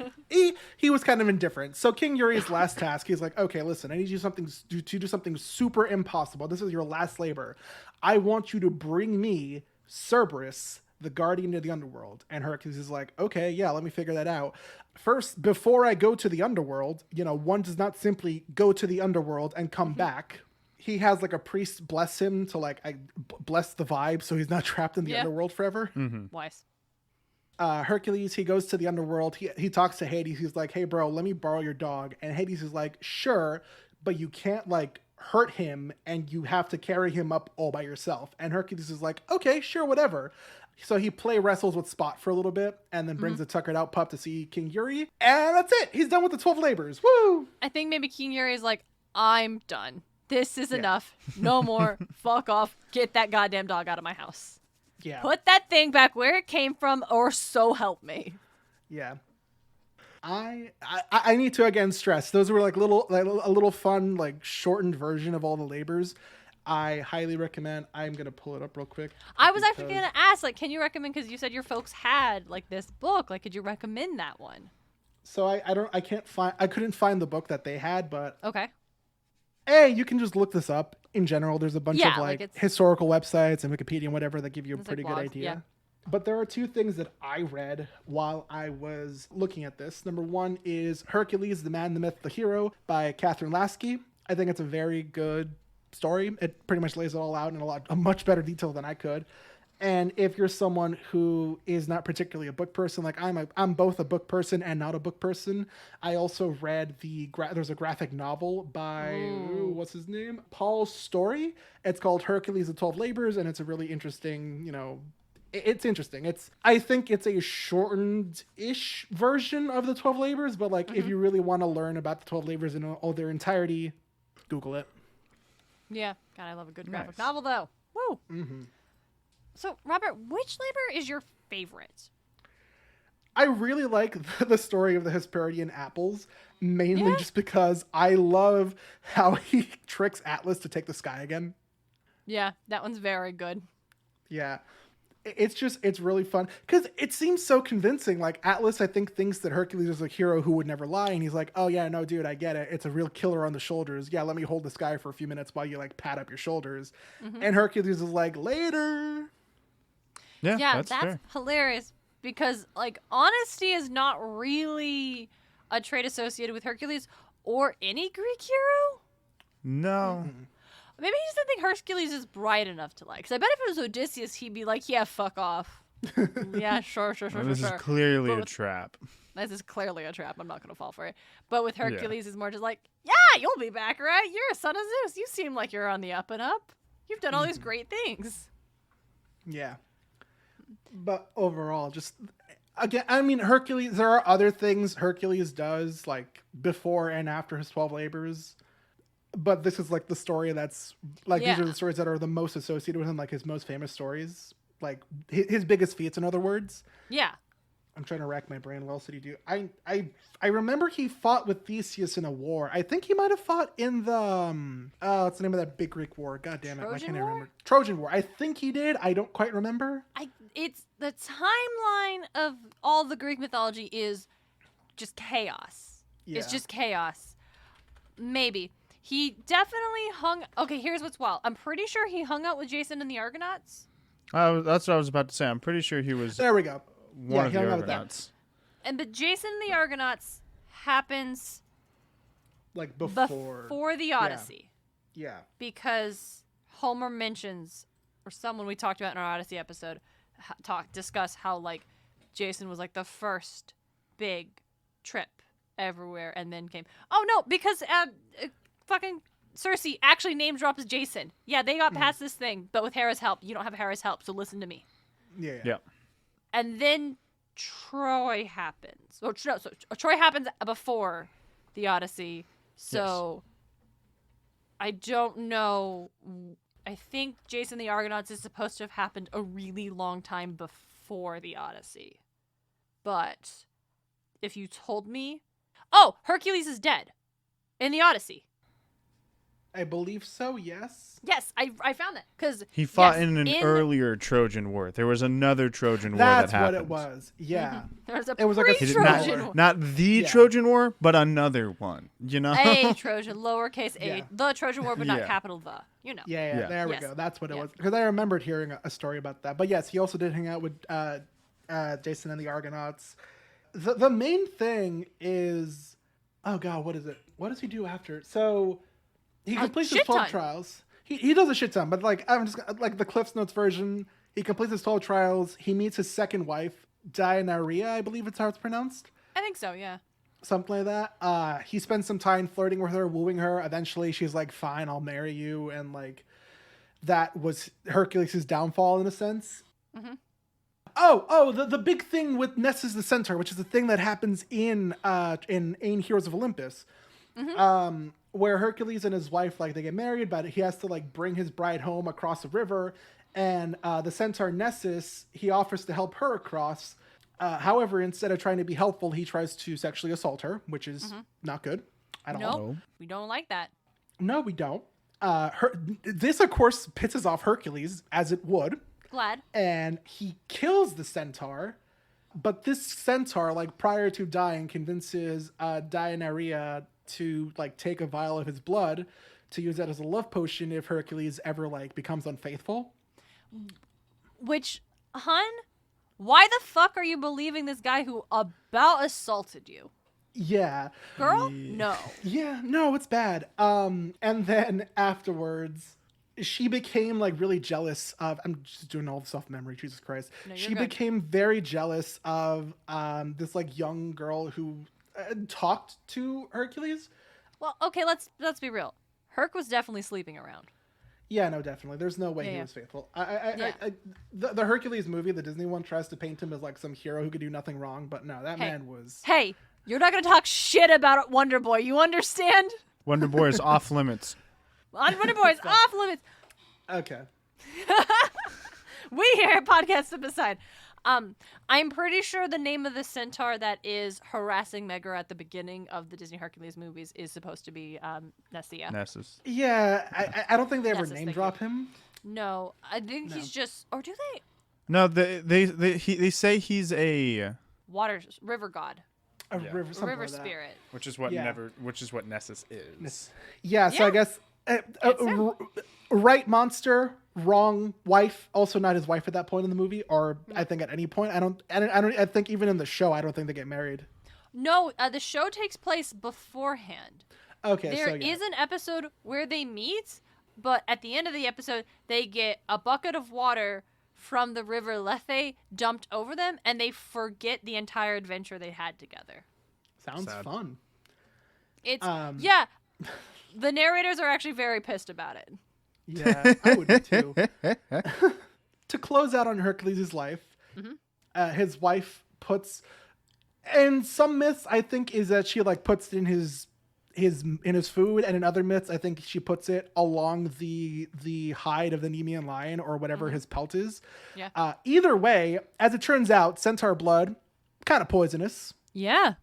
He was kind of indifferent. So King Yuri's last task, he's like, okay, listen, I need you to do something super impossible. This is your last labor. I want you to bring me Cerberus, the guardian of the underworld. And Hercules is like, okay, yeah, let me figure that out. First, before I go to the underworld, one does not simply go to the underworld and come back. He has like a priest bless him to like bless the vibe so he's not trapped in the underworld forever. Wise. Hercules, he goes to the underworld. He talks to Hades. He's like, hey, bro, let me borrow your dog. And Hades is like, sure, but you can't like hurt him and you have to carry him up all by yourself. And Hercules is like, okay, sure, whatever. So he wrestles with Spot for a little bit and then brings a tuckered out pup to see King Yuri. And that's it. He's done with the 12 labors. Woo! I think maybe King Yuri is like, I'm done. This is enough. No more. Fuck off. Get that goddamn dog out of my house. Yeah. Put that thing back where it came from, or so help me. Yeah. I need to again stress those were like a little fun like shortened version of all the labors. I highly recommend. I'm gonna pull it up real quick. I was actually gonna ask, like, can you recommend? Because you said your folks had like this book. Like, could you recommend that one? So I couldn't find the book that they had, but okay. Hey, you can just look this up. In general, there's a bunch of like historical websites and Wikipedia and whatever that give you a pretty like good blogs, idea. yeah. But there are two things that I read while I was looking at this. Number one is Hercules, the Man, the Myth, the Hero by Catherine Lasky. I think it's a very good story. It pretty much lays it all out in a much better detail than I could. And if you're someone who is not particularly a book person, like I'm both a book person and not a book person. I also read there's a graphic novel by what's his name? Paul Story. It's called Hercules: The 12 Labors, and it's a really interesting, it's interesting. I think it's a shortened-ish version of the 12 Labors, but like if you really want to learn about the 12 Labors in all their entirety, Google it. Yeah. God, I love a good graphic novel though. Woo. Mm-hmm. So, Robert, which labor is your favorite? I really like the story of the Hesperian apples, mainly just because I love how he tricks Atlas to take the sky again. Yeah, that one's very good. Yeah. It's really fun because it seems so convincing. Like Atlas, I think, thinks that Hercules is a hero who would never lie. And he's like, oh yeah, no, dude, I get it. It's a real killer on the shoulders. Yeah, let me hold the sky for a few minutes while you like pat up your shoulders. And Hercules is like, later. Yeah, that's fair. hilarious because like honesty is not really a trait associated with Hercules or any Greek hero. No. Maybe he just didn't think Hercules is bright enough to lie. Because I bet if it was Odysseus, he'd be like, yeah, fuck off. Yeah, sure. This is clearly a trap. This is clearly a trap. I'm not going to fall for it. But with Hercules, it's more just like, yeah, you'll be back, right? You're a son of Zeus. You seem like you're on the up and up. You've done all these great things. Yeah. But overall, just again, I mean, Hercules, there are other things Hercules does like before and after his 12 labors. but this is like the story that's like these Yeah. are the stories that are the most associated with him, like his most famous stories, like his biggest feats. In other words, Yeah. I'm trying to rack my brain. What else did he do? I remember he fought with Theseus in a war. I think he might have fought in the what's the name of that big Greek war? God damn it, why Trojan can't I War? remember? Trojan War. I think he did. I don't quite remember. It's the timeline of all the Greek mythology is just chaos. It's Yeah. just chaos. Maybe. He definitely hung... Okay, here's what's wild. I'm pretty sure he hung out with Jason and the Argonauts. That's what I was about to say. I'm pretty sure he was There we go. one of he the hung out with them. Argonauts. But Jason and the Argonauts happens Like before the Odyssey. Yeah. Because Homer mentions, or someone we talked about in our Odyssey episode, discuss how, like, Jason was, like, the first big trip everywhere and then came... Oh, no, because fucking Cersei actually name drops Jason. Yeah, they got past this thing, but with Hera's help. You don't have Hera's help, so listen to me. Yeah. And then Troy happens. Troy happens before the Odyssey. So I don't know. I think Jason the Argonauts is supposed to have happened a really long time before the Odyssey. But if you told me... Oh, Hercules is dead in the Odyssey. I believe so, yes. Yes, I found that. Because He fought in an earlier Trojan War. There was another Trojan War That's that happened. what it was. Yeah. There's a It was like a pre-Trojan War. Not the Yeah. Trojan War, but another one. You know? A Trojan, lowercase a. Yeah. The Trojan War, but not Yeah. capital the. You know. Yeah, there we Yes. go. That's what it Yeah. was. Because I remembered hearing a story about that. But yes, he also did hang out with Jason and the Argonauts. The main thing is, oh god, what is it? What does he do after? So he completes his shit 12 ton. trials. He does a shit ton, but like I'm just like the Cliff's Notes version. He completes his 12 trials. He meets his second wife, Deianira, I believe it's how it's pronounced. I think so, yeah. Something like that. He spends some time flirting with her, wooing her. Eventually, she's like, "Fine, I'll marry you." And like, that was Hercules' downfall in a sense. Mm-hmm. Oh, the big thing with Nessus the Centaur, which is the thing that happens in Ain Heroes of Olympus, where Hercules and his wife they get married, but he has to like bring his bride home across a river, and the Centaur Nessus he offers to help her across. However, instead of trying to be helpful, he tries to sexually assault her, which is not good at all. Nope. We don't like that. No, we don't. This, of course, pisses off Hercules, as it would. Glad. And he kills the centaur. But this centaur, like, prior to dying, convinces Deianira to, like, take a vial of his blood to use that as a love potion if Hercules ever, like, becomes unfaithful. Which, hun, why the fuck are you believing this guy who about assaulted you? Yeah. Girl? No. Yeah, no, it's bad. And then afterwards, she became like really jealous of. I'm just doing all the self-memory. Jesus Christ. No, you're She good. became very jealous of this like young girl who talked to Hercules. Well, okay, let's be real. Herc was definitely sleeping around. Yeah, no, definitely. There's no way he Yeah. was faithful. Yeah. The Hercules movie, the Disney one, tries to paint him as like some hero who could do nothing wrong, but no, that Hey. man was. Hey, you're not gonna talk shit about Wonder Boy. You understand? Wonder Boy is off limits. Wonder Boy is off limits. Okay. We here at Podcast Step Aside. I'm pretty sure the name of the centaur that is harassing Megara at the beginning of the Disney Hercules movies is supposed to be Nessia. Nessus. Yeah, I don't think they ever Yes, name thank drop him. No, I think No. he's just, or do they? No, they say he's a River god, A Yeah. river, something river like that. spirit. which is what Yeah. Nessus is. Yeah, so Yeah. I guess right monster, wrong wife. Also not his wife at that point in the movie, or I think at any point. I think even in the show, I don't think they get married. No, the show takes place beforehand. Okay, There so yeah. is an episode where they meet, but at the end of the episode, they get a bucket of water from the river Lethe dumped over them, and they forget the entire adventure they had together. Sounds Sad. fun. It's Yeah. The narrators are actually very pissed about it. Yeah, I would be too. To close out on Hercules' life, his wife puts, and some myths I think is that she like puts in his his food, and in other myths, I think she puts it along the hide of the Nemean lion or whatever his pelt is. Yeah. Either way, as it turns out, centaur blood kind of poisonous. Yeah.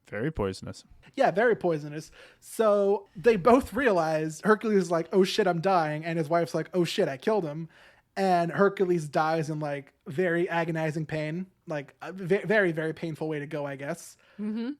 Very poisonous. Yeah, very poisonous. So they both realize Hercules is like, oh shit, I'm dying. And his wife's like, oh shit, I killed him. And Hercules dies in like very agonizing pain, like a very, very painful way to go, I guess. Mm-hmm.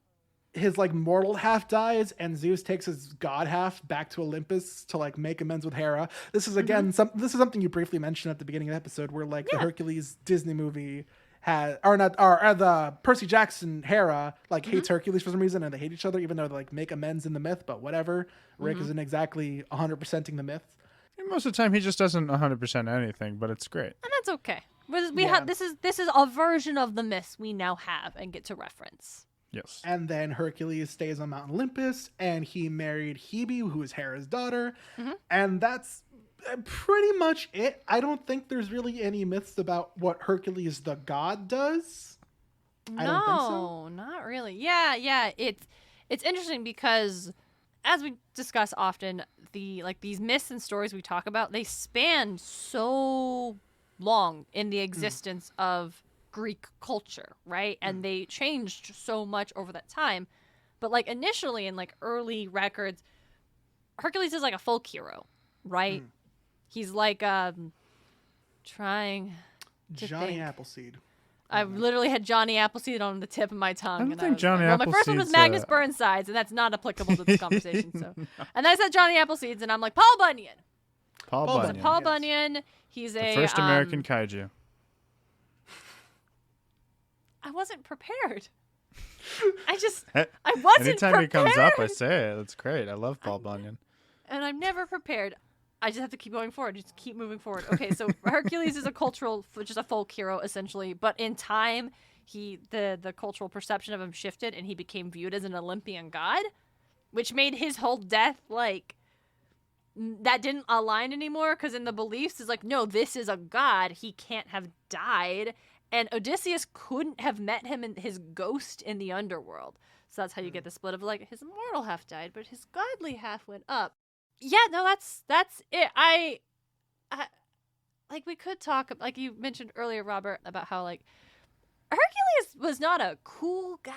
His like mortal half dies, and Zeus takes his god half back to Olympus to like make amends with Hera. This is again, this is something you briefly mentioned at the beginning of the episode where like the Hercules Disney movie the Percy Jackson Hera like hates Hercules for some reason, and they hate each other even though they like make amends in the myth, but whatever. Rick isn't exactly 100%ing the myth. And most of the time, he just doesn't 100% anything, but it's great. And that's okay. This is a version of the myths we now have and get to reference. Yes. And then Hercules stays on Mount Olympus, and he married Hebe, who is Hera's daughter. And that's pretty much it. I don't think there's really any myths about what Hercules the god does. I don't think so. No, not really. Yeah. It's interesting because, as we discuss often, these myths and stories we talk about, they span so long in the existence of Greek culture, right? And they changed so much over that time. But like initially in like early records, Hercules is like a folk hero, right? He's like trying to Johnny think. Appleseed. I've literally had Johnny Appleseed on the tip of my tongue. I don't and think was Johnny like, well, my first one was Appleseed's, Magnus Burnsides, and that's not applicable to this conversation. So, and then I said Johnny Appleseeds, and I'm like, Paul Bunyan. Paul Paul Bunyan. Paul Yes. Bunyan. He's The first American kaiju. I wasn't prepared. I wasn't Anytime prepared. he comes up, I say it. That's great. I love Paul Bunyan. And I'm never prepared. I just have to keep going forward. Just keep moving forward. Okay, so Hercules is just a folk hero essentially, but in time, the cultural perception of him shifted, and he became viewed as an Olympian god, which made his whole death like that didn't align anymore. Because in the beliefs, is like, no, this is a god. He can't have died, and Odysseus couldn't have met him and his ghost in the underworld. So that's how you get the split of like his immortal half died, but his godly half went up. Yeah, no, that's it. I like we could talk like you mentioned earlier, Robert, about how like Hercules was not a cool guy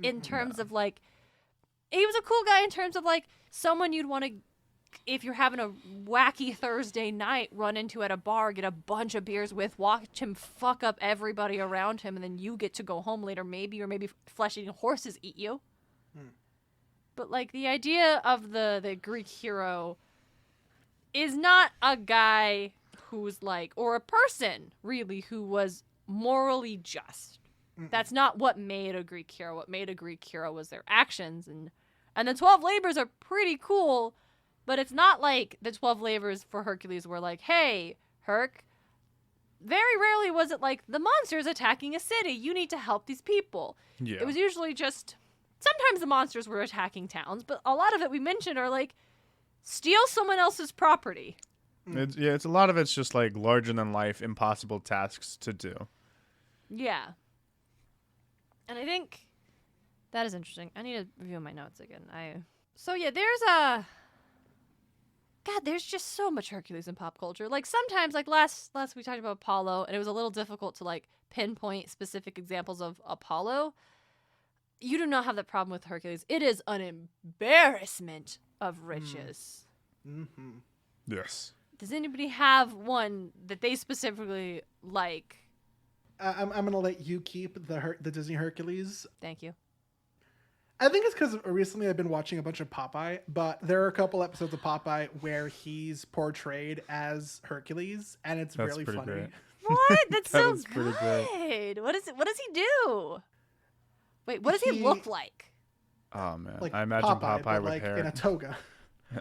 in terms of like he was a cool guy in terms of like someone you'd want to, if you're having a wacky Thursday night, run into at a bar, get a bunch of beers with, watch him fuck up everybody around him, and then you get to go home later, maybe flesh-eating horses eat you. But, like, the idea of the Greek hero is not a guy who's, like, or a person, really, who was morally just. That's not what made a Greek hero. What made a Greek hero was their actions. And the 12 labors are pretty cool, but it's not like the 12 labors for Hercules were like, hey, Herc, very rarely was it like, the monster's attacking a city. You need to help these people. Yeah. It was usually just... Sometimes the monsters were attacking towns, but a lot of it we mentioned are like steal someone else's property. It's a lot of it's just like larger than life, impossible tasks to do. Yeah. And I think that is interesting. I need to review my notes again. So yeah, there's just so much Hercules in pop culture. Like sometimes, like last we talked about Apollo, and it was a little difficult to like pinpoint specific examples of Apollo. You do not have that problem with Hercules. It is an embarrassment of riches. Yes. Does anybody have one that they specifically like? I'm gonna let you keep the Disney Hercules. Thank you. I think it's because recently I've been watching a bunch of Popeye, but there are a couple episodes of Popeye where he's portrayed as Hercules, and it's That's really pretty funny. great. What? That's That so was pretty good. great. What does he do? Wait, what does he look like? Oh man, Like I imagine Popeye but with like hair. in a toga.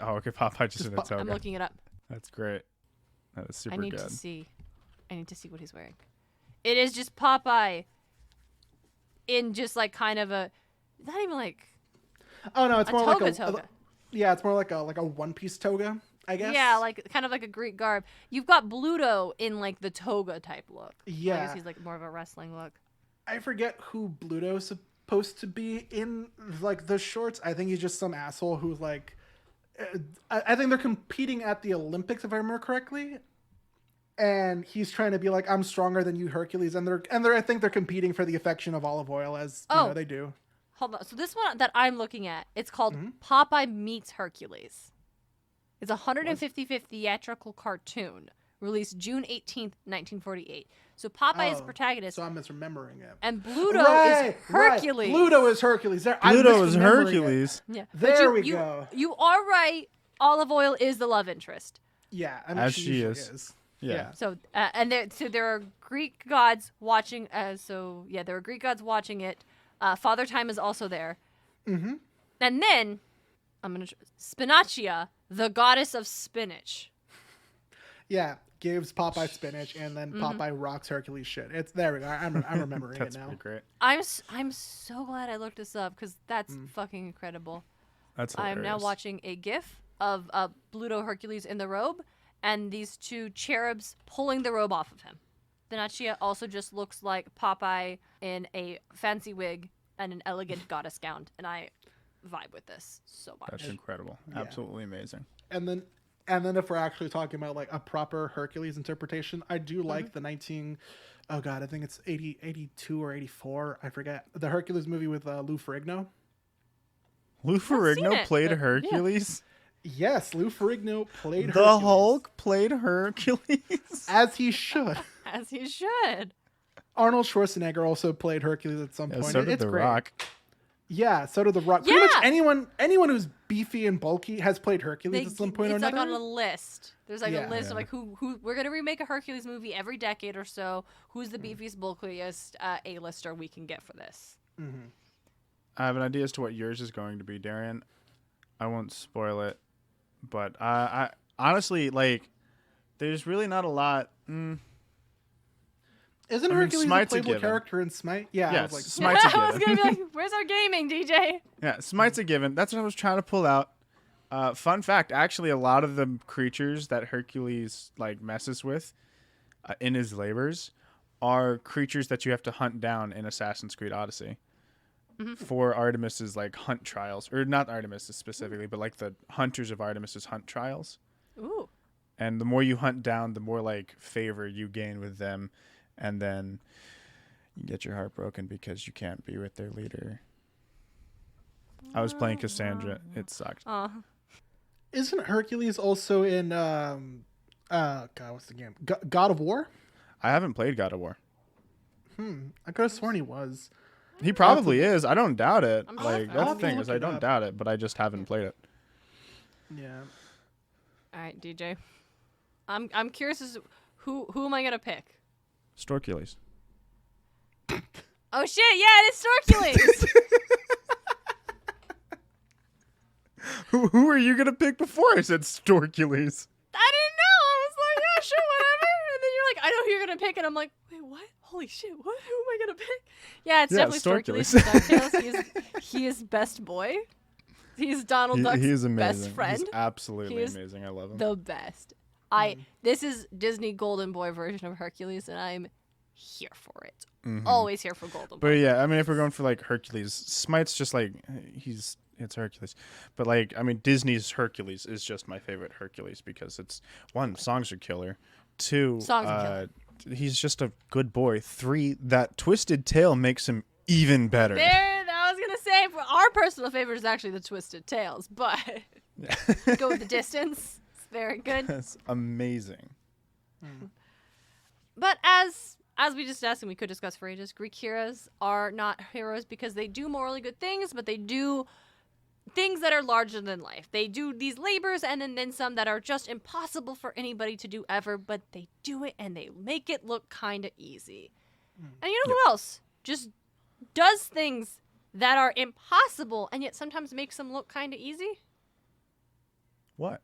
Oh, okay, Popeye just in a toga. I'm looking it up. That's great. That is super I need good. to see what he's wearing. It is just Popeye in just like kind of a, not even like Oh no, it's a more toga like toga. Yeah, it's more like a one-piece toga, I guess. Yeah, like kind of like a Greek garb. You've got Bluto in like the toga type look. I Yeah. guess he's like more of a wrestling look. I forget who Bluto's supposed to be in like the shorts. I think he's just some asshole who like. I think they're competing at the Olympics, if I remember correctly. And he's trying to be like, I'm stronger than you, Hercules, and they're I think they're competing for the affection of olive oil, as you know they do. Hold on. So this one that I'm looking at, it's called Popeye Meets Hercules. It's a 155th theatrical cartoon released June 18th, 1948. So Popeye is the protagonist. So I'm misremembering it. And Bluto is Hercules. Right. Bluto is Hercules. Bluto is Hercules. Yeah. There we go. You are right. Olive oil is the love interest. Yeah, I mean, as she she is. Yeah. So there are Greek gods watching. There are Greek gods watching it. Father Time is also there. Mm-hmm. And then Spinacia, the goddess of spinach. Yeah, gives Popeye spinach, and then Popeye rocks Hercules shit. It's there we go. I'm remembering That's it now. pretty great. I'm so glad I looked this up because that's fucking incredible. That's hilarious. I'm now watching a GIF of Bluto Hercules in the robe, and these two cherubs pulling the robe off of him. Spinacia also just looks like Popeye in a fancy wig and an elegant goddess gown, and I vibe with this so much. That's incredible. Yeah. Absolutely amazing. And then if we're actually talking about like a proper Hercules interpretation, I do like the I think it's 82 or 84, I forget. The Hercules movie with Lou Ferrigno. Lou Ferrigno played Hercules? Yes, Lou Ferrigno played Hercules. The Hulk played Hercules? As he should. As he should. Arnold Schwarzenegger also played Hercules at some point. So did it's The great. Rock. Yeah, so did The Rock. Yeah. Pretty much anyone who's beefy and bulky has played Hercules at some point or it's another. like on a list. There's like a list Yeah. of like who we're gonna remake a Hercules movie every decade or so. Who's the beefiest, bulkiest A-lister we can get for this? Mm-hmm. I have an idea as to what yours is going to be, Darian. I won't spoil it, but I honestly like. There's really not a lot. Isn't Hercules a Smite's a playable given. character in Smite? Yeah, Yes, I was like, Smite's a I was given. gonna be like, where's our gaming, DJ? Yeah, Smite's a given. That's what I was trying to pull out. Fun fact, actually, a lot of the creatures that Hercules like messes with in his labors are creatures that you have to hunt down in Assassin's Creed Odyssey for Artemis's like hunt trials, or not Artemis's specifically, but like the hunters of Artemis's hunt trials. Ooh. And the more you hunt down, the more like favor you gain with them, and then you get your heart broken because you can't be with their leader. I was playing Cassandra. It sucked. isn't Hercules also in God, what's the game? God of War? I haven't played God of War. I could have sworn he was. He probably is. I don't doubt it. I'm Like I'll that's have the to thing look is, I it don't up. doubt it, but I just haven't played it. Yeah. All right, DJ. I'm curious as to who am I gonna pick? Storcules. Oh shit! Yeah, it is Storcules. Who are you gonna pick before I said Storcules? I didn't know. I was like, yeah, sure, whatever. And then you're like, I know who you're gonna pick, and I'm like, wait, what? Holy shit! What? Who am I gonna pick? Yeah, it's Yeah, definitely Storcules. Storcules. DuckTales. He is best boy. He's Donald Duck's He's amazing. best friend. He's absolutely He is amazing. I love him. The best. This is Disney Golden Boy version of Hercules, and I'm here for it. Always here for Golden But Boy. yeah, I mean, if we're going for like Hercules, Smite's just like it's Hercules. But like, I mean, Disney's Hercules is just my favorite Hercules because it's one, songs are killer. Two, Songs are killer. He's just a good boy. Three, that twisted tail makes him even better. There, I was gonna say, for our personal favorite is actually the Twisted Tails, but go with the distance. It's very good. That's amazing. But as we discussed, and we could discuss for ages, Greek heroes are not heroes because they do morally good things, but they do things that are larger than life. They do these labors and then some that are just impossible for anybody to do ever, but they do it and they make it look kind of easy. And you know who else just does things that are impossible and yet sometimes makes them look kind of easy? What?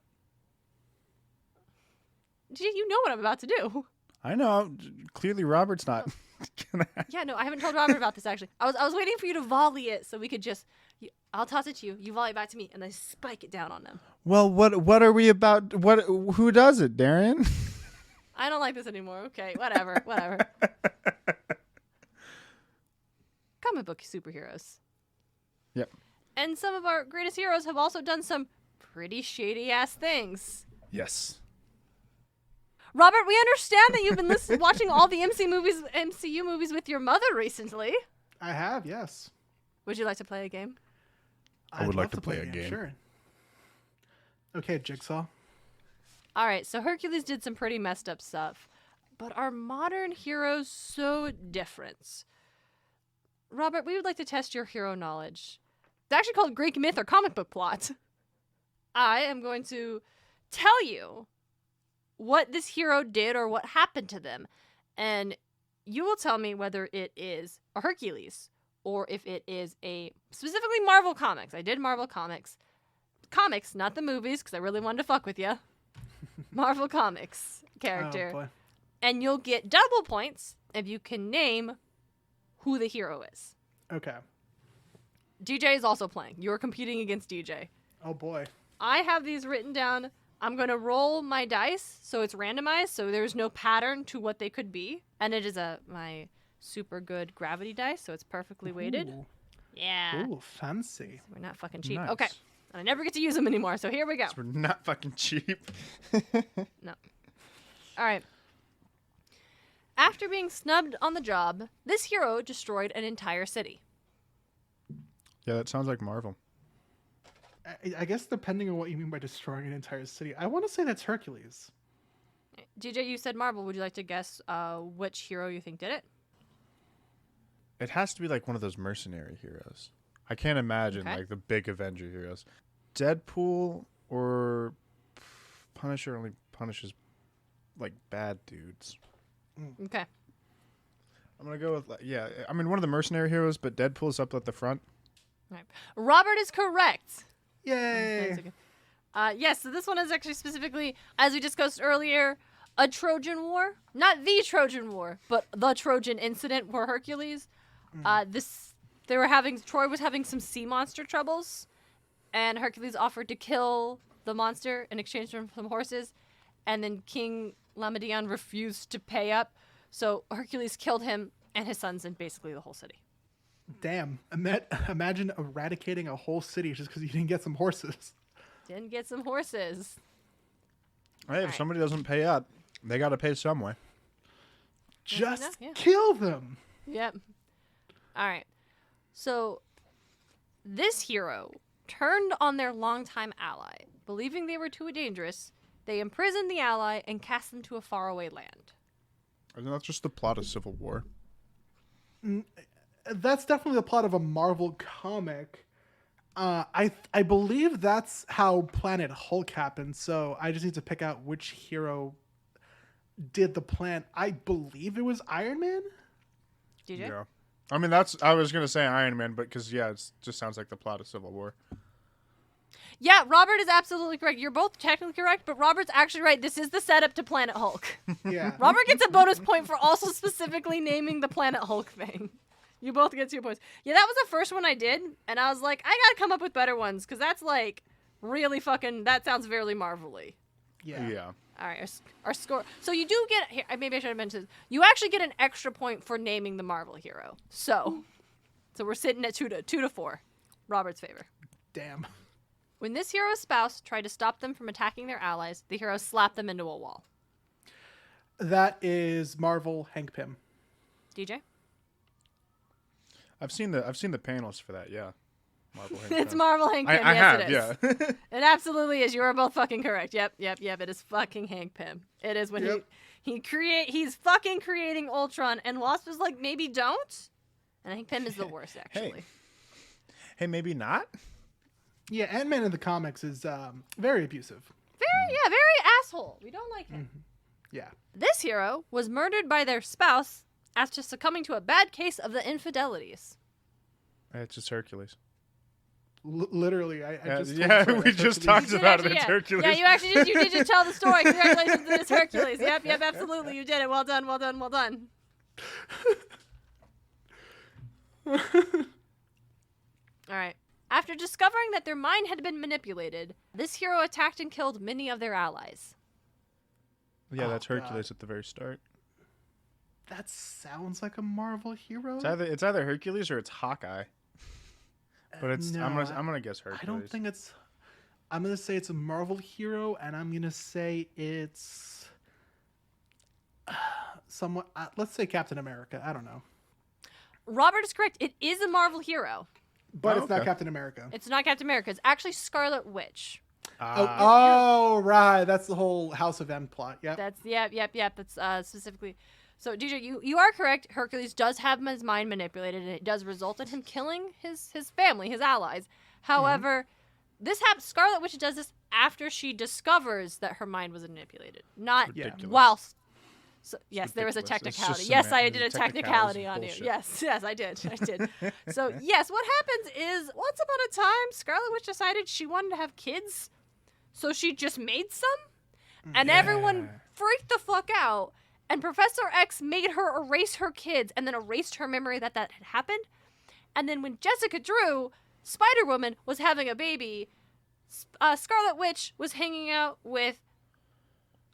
You know what I'm about to do. I know. Clearly, Robert's not. gonna Yeah, no, I haven't told Robert about this actually. I was waiting for you to volley it so we could just. I'll toss it to you. You volley it back to me, and I spike it down on them. Well, what are we about? What? Who does it, Darian? I don't like this anymore. Okay, whatever. comic book superheroes. Yep. And some of our greatest heroes have also done some pretty shady-ass things. Yes. Robert, we understand that you've been watching all the MCU movies with your mother recently. I have, yes. Would you like to play a game? I would I'd like love to play a game. Sure. Okay, Jigsaw. All right, so Hercules did some pretty messed up stuff, but are modern heroes so different? Robert, we would like to test your hero knowledge. It's actually called Greek myth or comic book plot. I am going to tell you what this hero did or what happened to them, and you will tell me whether it is a Hercules or if it is a specifically Marvel Comics. I did Marvel Comics. Comics, not the movies, because I really wanted to fuck with you. Marvel Comics character. Oh, boy. And you'll get double points if you can name who the hero is. Okay. DJ is also playing. You're competing against DJ. Oh, boy. I have these written down. I'm going to roll my dice so it's randomized, so there's no pattern to what they could be. And it is my super good gravity dice, so it's perfectly weighted. Ooh. Yeah. Ooh, fancy. We're not fucking cheap. Nice. Okay. And I never get to use them anymore, so here we go. We're not fucking cheap. No. All right. After being snubbed on the job, this hero destroyed an entire city. Yeah, that sounds like Marvel. I guess depending on what you mean by destroying an entire city, I want to say that's Hercules. DJ, you said Marvel. Would you like to guess which hero you think did it? It has to be like one of those mercenary heroes. I can't imagine Okay. like the big Avenger heroes. Deadpool or Punisher only punishes like bad dudes. Okay. I'm gonna go with I mean one of the mercenary heroes, but Deadpool's up at the front. All right. Robert is correct. Yay! Yes, so this one is actually specifically, as we discussed earlier, a Trojan War. Not the Trojan War, but the Trojan incident for Hercules. Troy was having some sea monster troubles, and Hercules offered to kill the monster in exchange for some horses, and then King Laomedon refused to pay up, so Hercules killed him and his sons and basically the whole city. Damn. Imagine eradicating a whole city just because you didn't get some horses. Didn't get some horses. Hey, if somebody doesn't pay up, they got to pay some way. Just Yeah. kill them. Yep. All right. So this hero turned on their longtime ally. Believing they were too dangerous, they imprisoned the ally and cast them to a faraway land. Isn't that just the plot of Civil War? That's definitely the plot of a Marvel comic. I believe that's how Planet Hulk happened, so I just need to pick out which hero did the plan. I believe it was Iron Man? DJ? Yeah. I mean, I was going to say Iron Man, but because, it just sounds like the plot of Civil War. Yeah, Robert is absolutely correct. You're both technically correct, but Robert's actually right. This is the setup to Planet Hulk. Yeah. Robert gets a bonus point for also specifically naming the Planet Hulk thing. You both get 2 points. Yeah, that was the first one I did, and I was like, I gotta come up with better ones, because that's like really fucking, that sounds very Marvel-y. Yeah. All right, our score. So you do get, here, maybe I should have mentioned this. You actually get an extra point for naming the Marvel hero. So we're sitting at 2 to 4. Robert's favor. Damn. When this hero's spouse tried to stop them from attacking their allies, the hero slapped them into a wall. That is Marvel Hank Pym. DJ? I've seen the panels for that, yeah. Marvel Hank It's Pym. Marvel Hank Pym. I Yes, have, it is. yeah. It absolutely is. You are both fucking correct. Yep. It is fucking Hank Pym. It is when Yep. he's fucking creating Ultron, and Wasp is like, maybe don't. And Hank Pym is the worst, actually. Hey, maybe not? Yeah, Ant-Man in the comics is very abusive. Very asshole. We don't like him. Yeah. This hero was murdered by their spouse after succumbing to a bad case of the infidelities. It's just Hercules. Literally, I just told yeah, Troy we that's just Hercules. talked about it. It's Yeah. Hercules. Yeah, you did just tell the story. Congratulations, it is Hercules. Yep, absolutely. You did it. Well done. All right. After discovering that their mind had been manipulated, this hero attacked and killed many of their allies. Yeah, that's Oh, Hercules God. at the very start. That sounds like a Marvel hero. It's either Hercules or it's Hawkeye. But it's No, I'm gonna guess Hercules. I don't think it's. I'm gonna say it's a Marvel hero, and I'm gonna say it's somewhat. Let's say Captain America. I don't know, Robert is correct. It is a Marvel hero. but Oh, it's not okay. Captain America. It's not Captain America. It's actually Scarlet Witch. Oh, right. That's the whole House of M plot. Yep. That's yep. That's specifically. So DJ, you are correct. Hercules does have his mind manipulated, and it does result in him killing his family, his allies. However, Scarlet Witch does this after she discovers that her mind was manipulated, not Ridiculous. whilst. So, yes, there was a ridiculous. It's technicality. just Yes, I semantic. did a The technicality on technicalities you. are bullshit. Yes, I did. So, yes, what happens is once upon a time, Scarlet Witch decided she wanted to have kids, so she just made some, and everyone freaked the fuck out, and Professor X made her erase her kids and then erased her memory that had happened. And then when Jessica Drew, Spider-Woman, was having a baby, Scarlet Witch was hanging out with,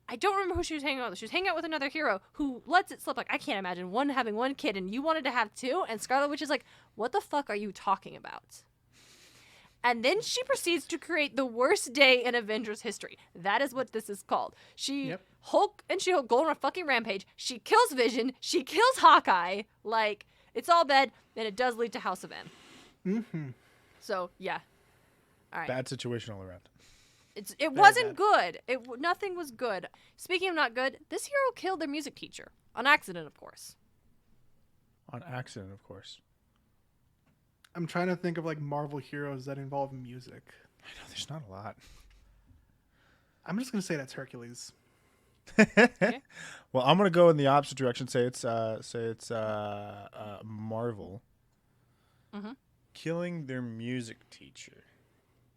I don't remember who she was hanging out with. She was hanging out with another hero who lets it slip. Like, I can't imagine having one kid and you wanted to have two. And Scarlet Witch is like, what the fuck are you talking about? And then she proceeds to create the worst day in Avengers history. That is what this is called. Hulk go on a fucking rampage. She kills Vision. She kills Hawkeye. Like, it's all bad. And it does lead to House of M. Mm-hmm. So, yeah. All right. Bad situation all around. It wasn't good. Nothing was good. Speaking of not good, this hero killed their music teacher. On accident, of course. On accident, of course. I'm trying to think of like Marvel heroes that involve music. I know there's not a lot. I'm just gonna say that's Hercules. Okay. Well, I'm gonna go in the opposite direction. Say it's Marvel. Mm-hmm. Killing their music teacher.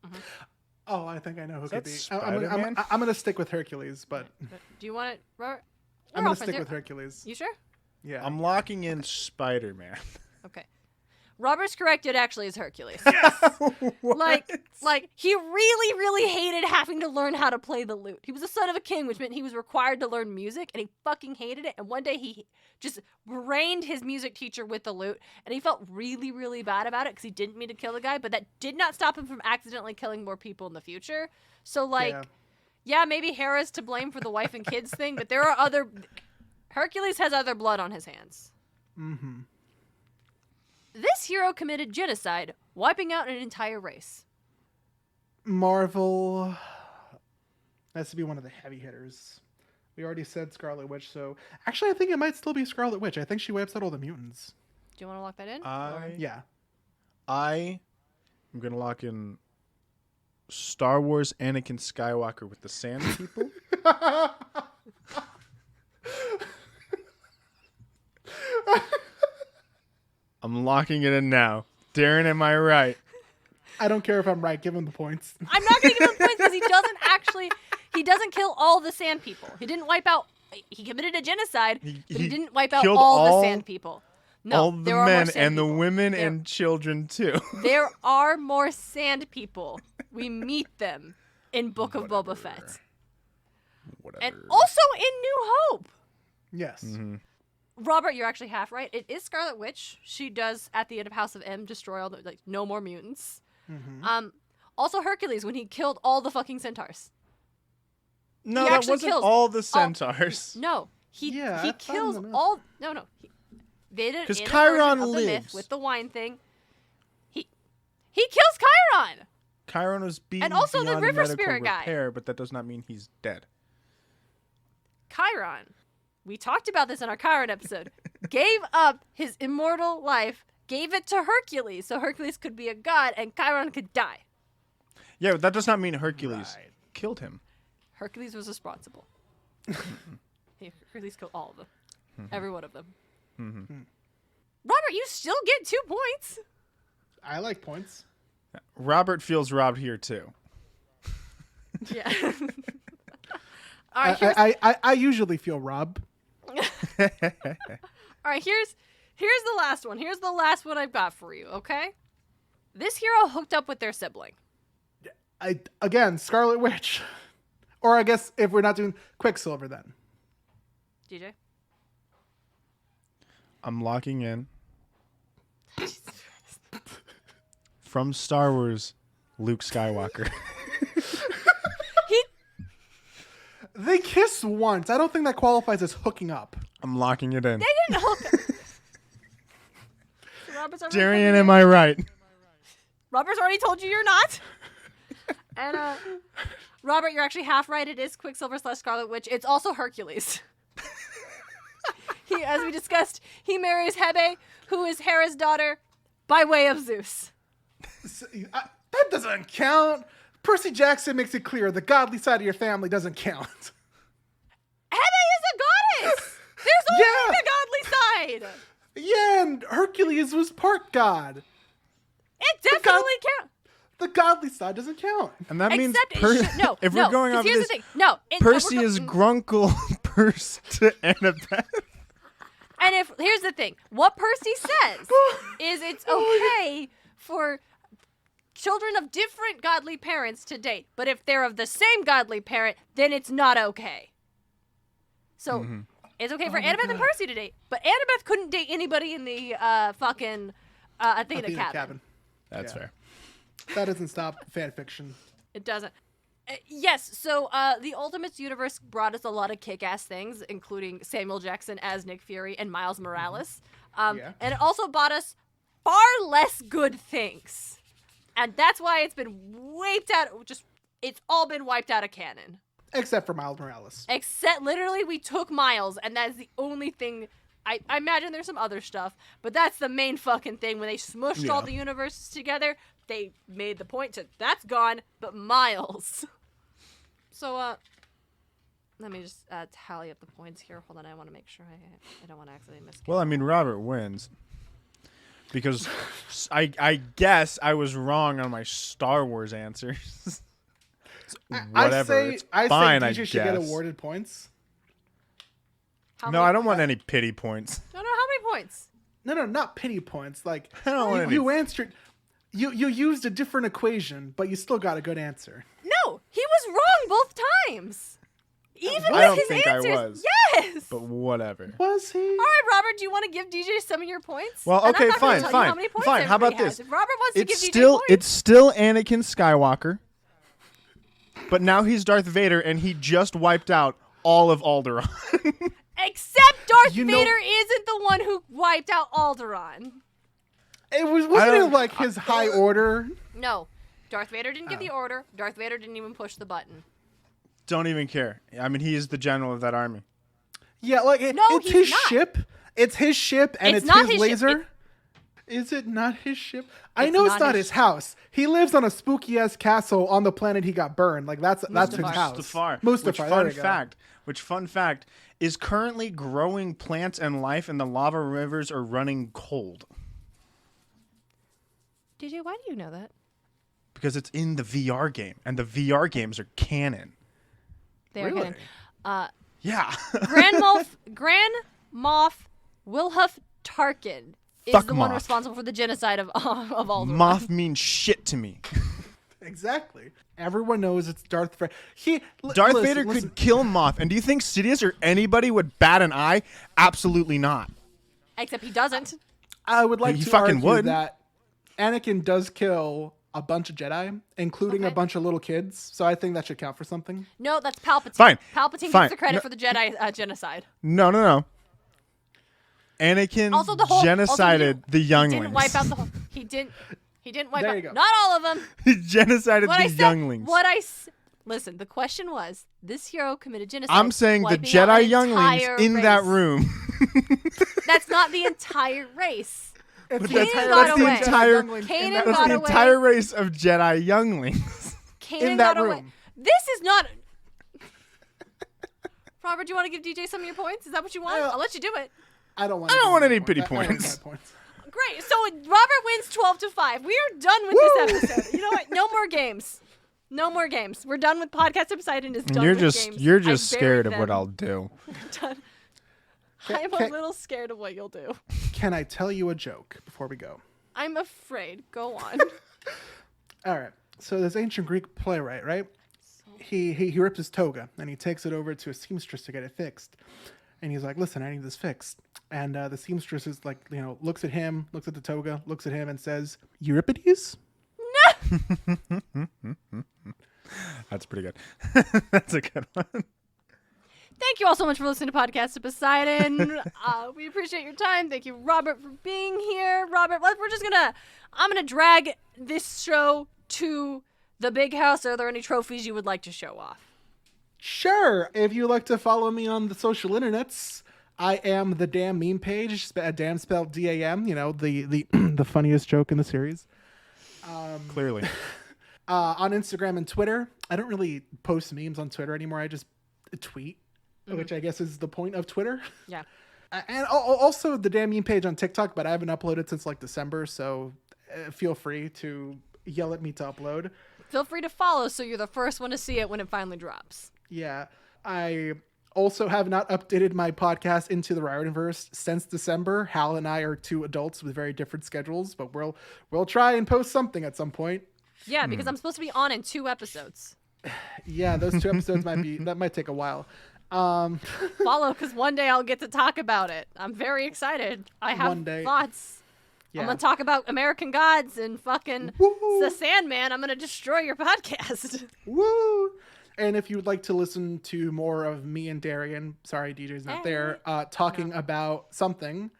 Mm-hmm. Oh, I think I know who could Is be. that I'm gonna stick with Hercules, but Do you want it, Robert? I'm gonna stick with Hercules. You sure? Yeah. I'm locking in Spider-Man. Okay. Robert's correct. It actually is Hercules. Like he really, really hated having to learn how to play the lute. He was the son of a king, which meant he was required to learn music, and he fucking hated it. And one day he just brained his music teacher with the lute, and he felt really, really bad about it because he didn't mean to kill the guy, but that did not stop him from accidentally killing more people in the future. So, yeah, maybe Hera's to blame for the wife and kids thing, but there are other... Hercules has other blood on his hands. Mm-hmm. This hero committed genocide, wiping out an entire race. Marvel has to be one of the heavy hitters. We already said Scarlet Witch, so actually I think it might still be Scarlet Witch. I think she wipes out all the mutants. Do you want to lock that in? Yeah. I am gonna lock in Star Wars Anakin Skywalker with the Sand People. I'm locking it in now. Darren, am I right? I don't care if I'm right. Give him the points. I'm not going to give him points because he doesn't kill all the sand people. He didn't wipe out, he committed a genocide, but he didn't wipe out killed all the sand people. No, all the there are more men sand and the people. women and children too. There are more sand people. We meet them in Book of Boba Fett. Whatever. And also in New Hope. Yes. Mm-hmm. Robert, you're actually half right. It is Scarlet Witch. She does, at the end of House of M, destroy all the, no more mutants. Mm-hmm. Also Hercules when he killed all the fucking centaurs. No, He that actually wasn't kills all the centaurs. No, he kills all. No. Because Because Chiron the myth lives. with the wine thing. He kills Chiron. Chiron was beaten And also the beyond river medical spirit guy. repair, but that does not mean he's dead. Chiron, we talked about this in our Chiron episode, gave up his immortal life, gave it to Hercules, so Hercules could be a god and Chiron could die. Yeah, but that does not mean Hercules Right. killed him. Hercules was responsible. Hercules killed all of them. Every one of them. Robert, you still get 2 points. I like points. Robert feels robbed here too. Yeah. All right, I usually feel robbed. All right, here's the last one. Here's the last one I've got for you, okay? This hero hooked up with their sibling. Again, Scarlet Witch. Or I guess if we're not doing Quicksilver then. DJ? I'm locking in. From Star Wars, Luke Skywalker. They kiss once. I don't think that qualifies as hooking up. I'm locking it in. They didn't hook. Robert's already Darian, am I right? Robert's already told you you're not. And Robert, you're actually half right. It is Quicksilver / Scarlet Witch. It's also Hercules. As we discussed, he marries Hebe, who is Hera's daughter, by way of Zeus. That doesn't count. Percy Jackson makes it clear the godly side of your family doesn't count. Hebe is a goddess. There's only the godly side. Yeah, and Hercules was part god. It definitely counts. The godly side doesn't count. And that means no. if we're going off here's this, the thing. No, Percy is Grunkle Purse to Annabeth. And here's the thing, what Percy says is it's okay for children of different godly parents to date, but if they're of the same godly parent, then it's not okay. So it's okay for Annabeth and Percy to date, but Annabeth couldn't date anybody in the fucking Athena cabin. That's fair. That doesn't stop fan fiction. It doesn't. Yes, so the Ultimates universe brought us a lot of kick-ass things, including Samuel Jackson as Nick Fury and Miles Morales. And it also brought us far less good things. And that's why it's been wiped out. It's all been wiped out of canon. Except for Miles Morales. Except, literally, we took Miles, and that's the only thing. I imagine there's some other stuff, but that's the main fucking thing. When they smushed all the universes together, they made the point to, that's gone, but Miles. So, let me just tally up the points here. Hold on, I want to make sure I don't want to accidentally miss. Well, I mean, Robert wins. Because I guess I was wrong on my Star Wars answers. Whatever. I fine, say I DJ guess. should get awarded points. No, I don't want any pity points. No, how many points? No, not pity points. Like, I don't want any. you answered. You used a different equation, but you still got a good answer. No, he was wrong both times. Even I with don't his think I answers. was. Yes. But whatever. Was he? All right, Robert, do you want to give DJ some of your points? Well, And I'm okay, not gonna fine. tell you how many points How about everybody this? has. If Robert wants to give DJ points. It's still Anakin Skywalker. But now he's Darth Vader, and he just wiped out all of Alderaan. Except Darth Vader isn't the one who wiped out Alderaan. Wasn't it like his high order? No. Darth Vader didn't give the order. Darth Vader didn't even push the button. Don't even care. I mean, he is the general of that army. Yeah, like it's his ship. It's his ship, and it's his laser. Is it not his ship? I know it's not his house. He lives on a spooky ass castle on the planet he got burned. Like that's his house. Mustafar. Which fun fact is currently growing plants and life, and the lava rivers are running cold. DJ, why do you know that? Because it's in the VR game, and the VR games are canon. They are canon. Yeah. Grand Moff Wilhuff Tarkin is the one responsible for the genocide of Alderaan. Moff means shit to me. Exactly. Everyone knows it's Darth Vader. Darth Vader could kill Moff, and do you think Sidious or anybody would bat an eye? Absolutely not. Except he doesn't. I would like He to fucking argue would. that Anakin does kill a bunch of Jedi, including a bunch of little kids. So I think that should count for something. No, that's Palpatine. Fine. Palpatine gets the credit for the Jedi genocide. No. Anakin genocided the younglings. He didn't wipe out the whole. He didn't wipe There out. you go. Not all of them. He genocided the younglings. Listen, the question was, this hero committed genocide. I'm saying the wiping out Jedi an younglings entire in race. that room. That's not the entire race. It's Kanan got away. Kanan That's got the away. entire race of Jedi younglings. Kanan in that got away. room. This is not. Robert, do you want to give DJ some of your points? Is that what you want? I'll let you do it. I don't want. I don't want any pity I don't points. want points. Great. So Robert wins 12-5. We are done with this episode. You know what? No more games. No more games. We're done with Podcast Episode and is done with games. You're just I scared of buried what them. I'll do. Done. I'm a little scared of what you'll do. Can I tell you a joke before we go? I'm afraid. Go on. All right. So this ancient Greek playwright, right? He rips his toga and he takes it over to a seamstress to get it fixed. And he's like, listen, I need this fixed. And the seamstress is like, looks at him, looks at the toga, looks at him and says, Euripides? That's pretty good. That's a good one. Thank you all so much for listening to Podcast of Poseidon. We appreciate your time. Thank you, Robert, for being here. Robert, I'm gonna drag this show to the big house. Are there any trophies you would like to show off? Sure. If you like to follow me on the social internets, I am the damn meme page. Damn spelled D-A-M. The funniest joke in the series. Clearly. On Instagram and Twitter. I don't really post memes on Twitter anymore. I just tweet, which I guess is the point of Twitter. Yeah. And also the damn meme page on TikTok, but I haven't uploaded since like December, so feel free to yell at me to upload. Feel free to follow so you're the first one to see it when it finally drops. Yeah. I also have not updated my podcast into the Riordanverse since December. Hal and I are two adults with very different schedules, but we'll try and post something at some point. Yeah, because I'm supposed to be on in 2 episodes. Yeah, those 2 episodes might take a while. Follow, because one day I'll get to talk about it. I'm very excited. I have thoughts. Yeah. I'm going to talk about American Gods and fucking The Sandman. I'm going to destroy your podcast. Woo! And if you would like to listen to more of me and Darian, sorry, DJ's not there, talking about something,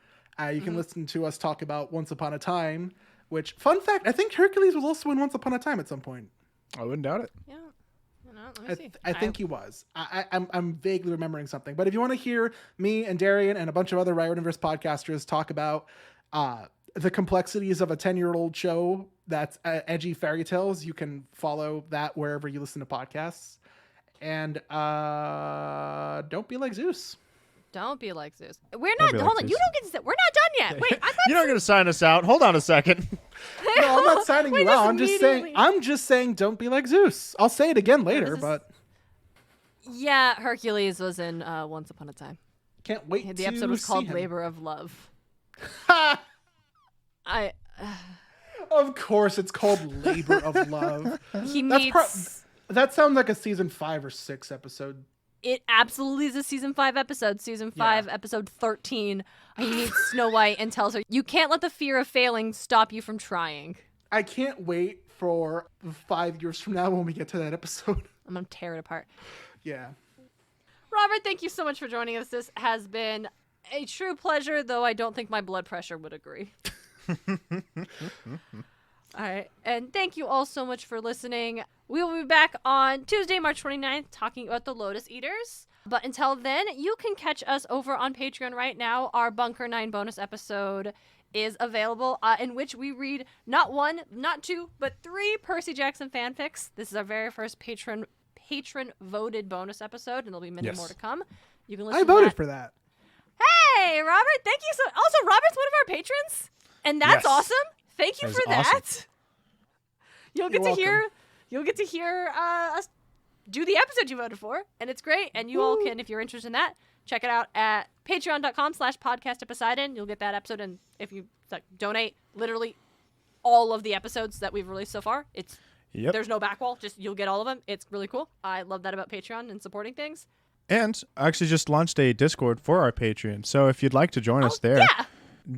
you can listen to us talk about Once Upon a Time, which, fun fact, I think Hercules was also in Once Upon a Time at some point. I wouldn't doubt it. Yeah. Let me see. I think he was. I'm vaguely remembering something. But if you want to hear me and Darian and a bunch of other Riordanverse podcasters talk about the complexities of a 10-year-old show that's edgy fairy tales, you can follow that wherever you listen to podcasts. And don't be like Zeus. Don't be like Zeus. We're not. Hold on. You don't get to sit. We're not done yet. Wait. I thought you're not going to sign us out. Hold on a second. No, I'm not signing you out. I'm just saying don't be like Zeus. I'll say it again later, but yeah, Hercules was in Once Upon a Time. Can't wait. The episode was called Labor of Love. Of course, it's called Labor of Love. That sounds like a season 5 or 6 episode. It absolutely is a season 5 episode. Season 5, episode 13. He meets Snow White and tells her, you can't let the fear of failing stop you from trying. I can't wait for 5 years from now when we get to that episode. I'm going to tear it apart. Yeah. Robert, thank you so much for joining us. This has been a true pleasure, though I don't think my blood pressure would agree. All right. And thank you all so much for listening. We will be back on Tuesday, March 29th, talking about the Lotus Eaters. But until then, you can catch us over on Patreon right now. Our Bunker 9 bonus episode is available, in which we read not 1, not 2, but 3 Percy Jackson fanfics. This is our very first patron-voted bonus episode, and there'll be many more to come. You can listen I voted for that. Hey, Robert, thank you so. Also, Robert's one of our patrons, and that's awesome. Thank you for that. Awesome. You'll get to hear us do the episode you voted for, and it's great. And you all can, if you're interested in that, check it out at patreon.com/podcastofposeidon. You'll get that episode, and if you donate literally all of the episodes that we've released so far, there's no backwall. Just you'll get all of them. It's really cool. I love that about Patreon and supporting things. And I actually just launched a Discord for our Patreon, so if you'd like to join us there,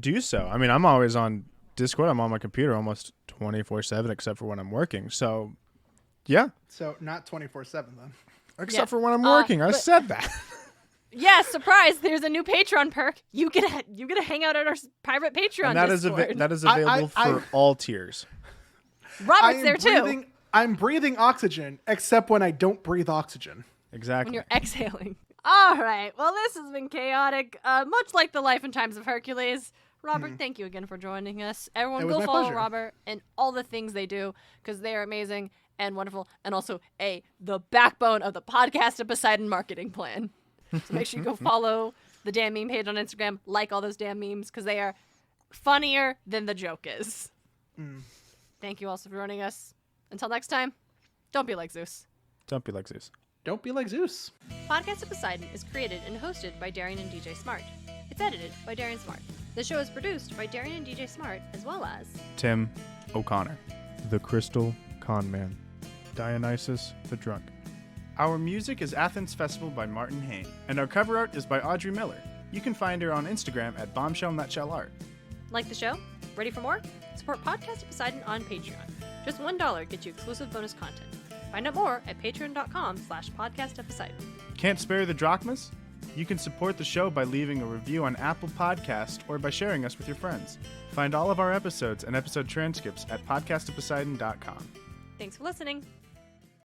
do so. I mean, I'm always on Discord. I'm on my computer almost 24/7, except for when I'm working. So, yeah. So not 24/7 then. Except for when I'm working. I said that. Yeah, surprise! There's a new Patreon perk. You get to hang out at our private Patreon. And that is available for all tiers. Robert's there too. I'm breathing oxygen, except when I don't breathe oxygen. Exactly. When you're exhaling. All right. Well, this has been chaotic, much like the life and times of Hercules. Robert, thank you again for joining us. Everyone go follow Robert and all the things they do, because they are amazing and wonderful, and also the backbone of the Podcast of Poseidon marketing plan. So make sure you go follow the damn meme page on Instagram, like all those damn memes, because they are funnier than the joke is. Thank you also for joining us. Until next time, don't be like Zeus. Don't be like Zeus. Don't be like Zeus. Podcast of Poseidon is created and hosted by Darian and DJ Smart. It's edited by Darian Smart. The show is produced by Darian and DJ Smart, as well as Tim O'Connor, the Crystal Con Man, Dionysus the Drunk, Our music is Athens Festival by Martin Hain, and our cover art is by Audrey Miller. You can find her on Instagram at bombshellnutshellart. Like the show? Ready for more? Support Podcast of Poseidon on Patreon. Just $1 gets you exclusive bonus content. Find out more at patreon.com/podcastofposeidon. Can't spare the drachmas? You can support the show by leaving a review on Apple Podcast or by sharing us with your friends. Find all of our episodes and episode transcripts at podcastofposeidon.com. Thanks for listening.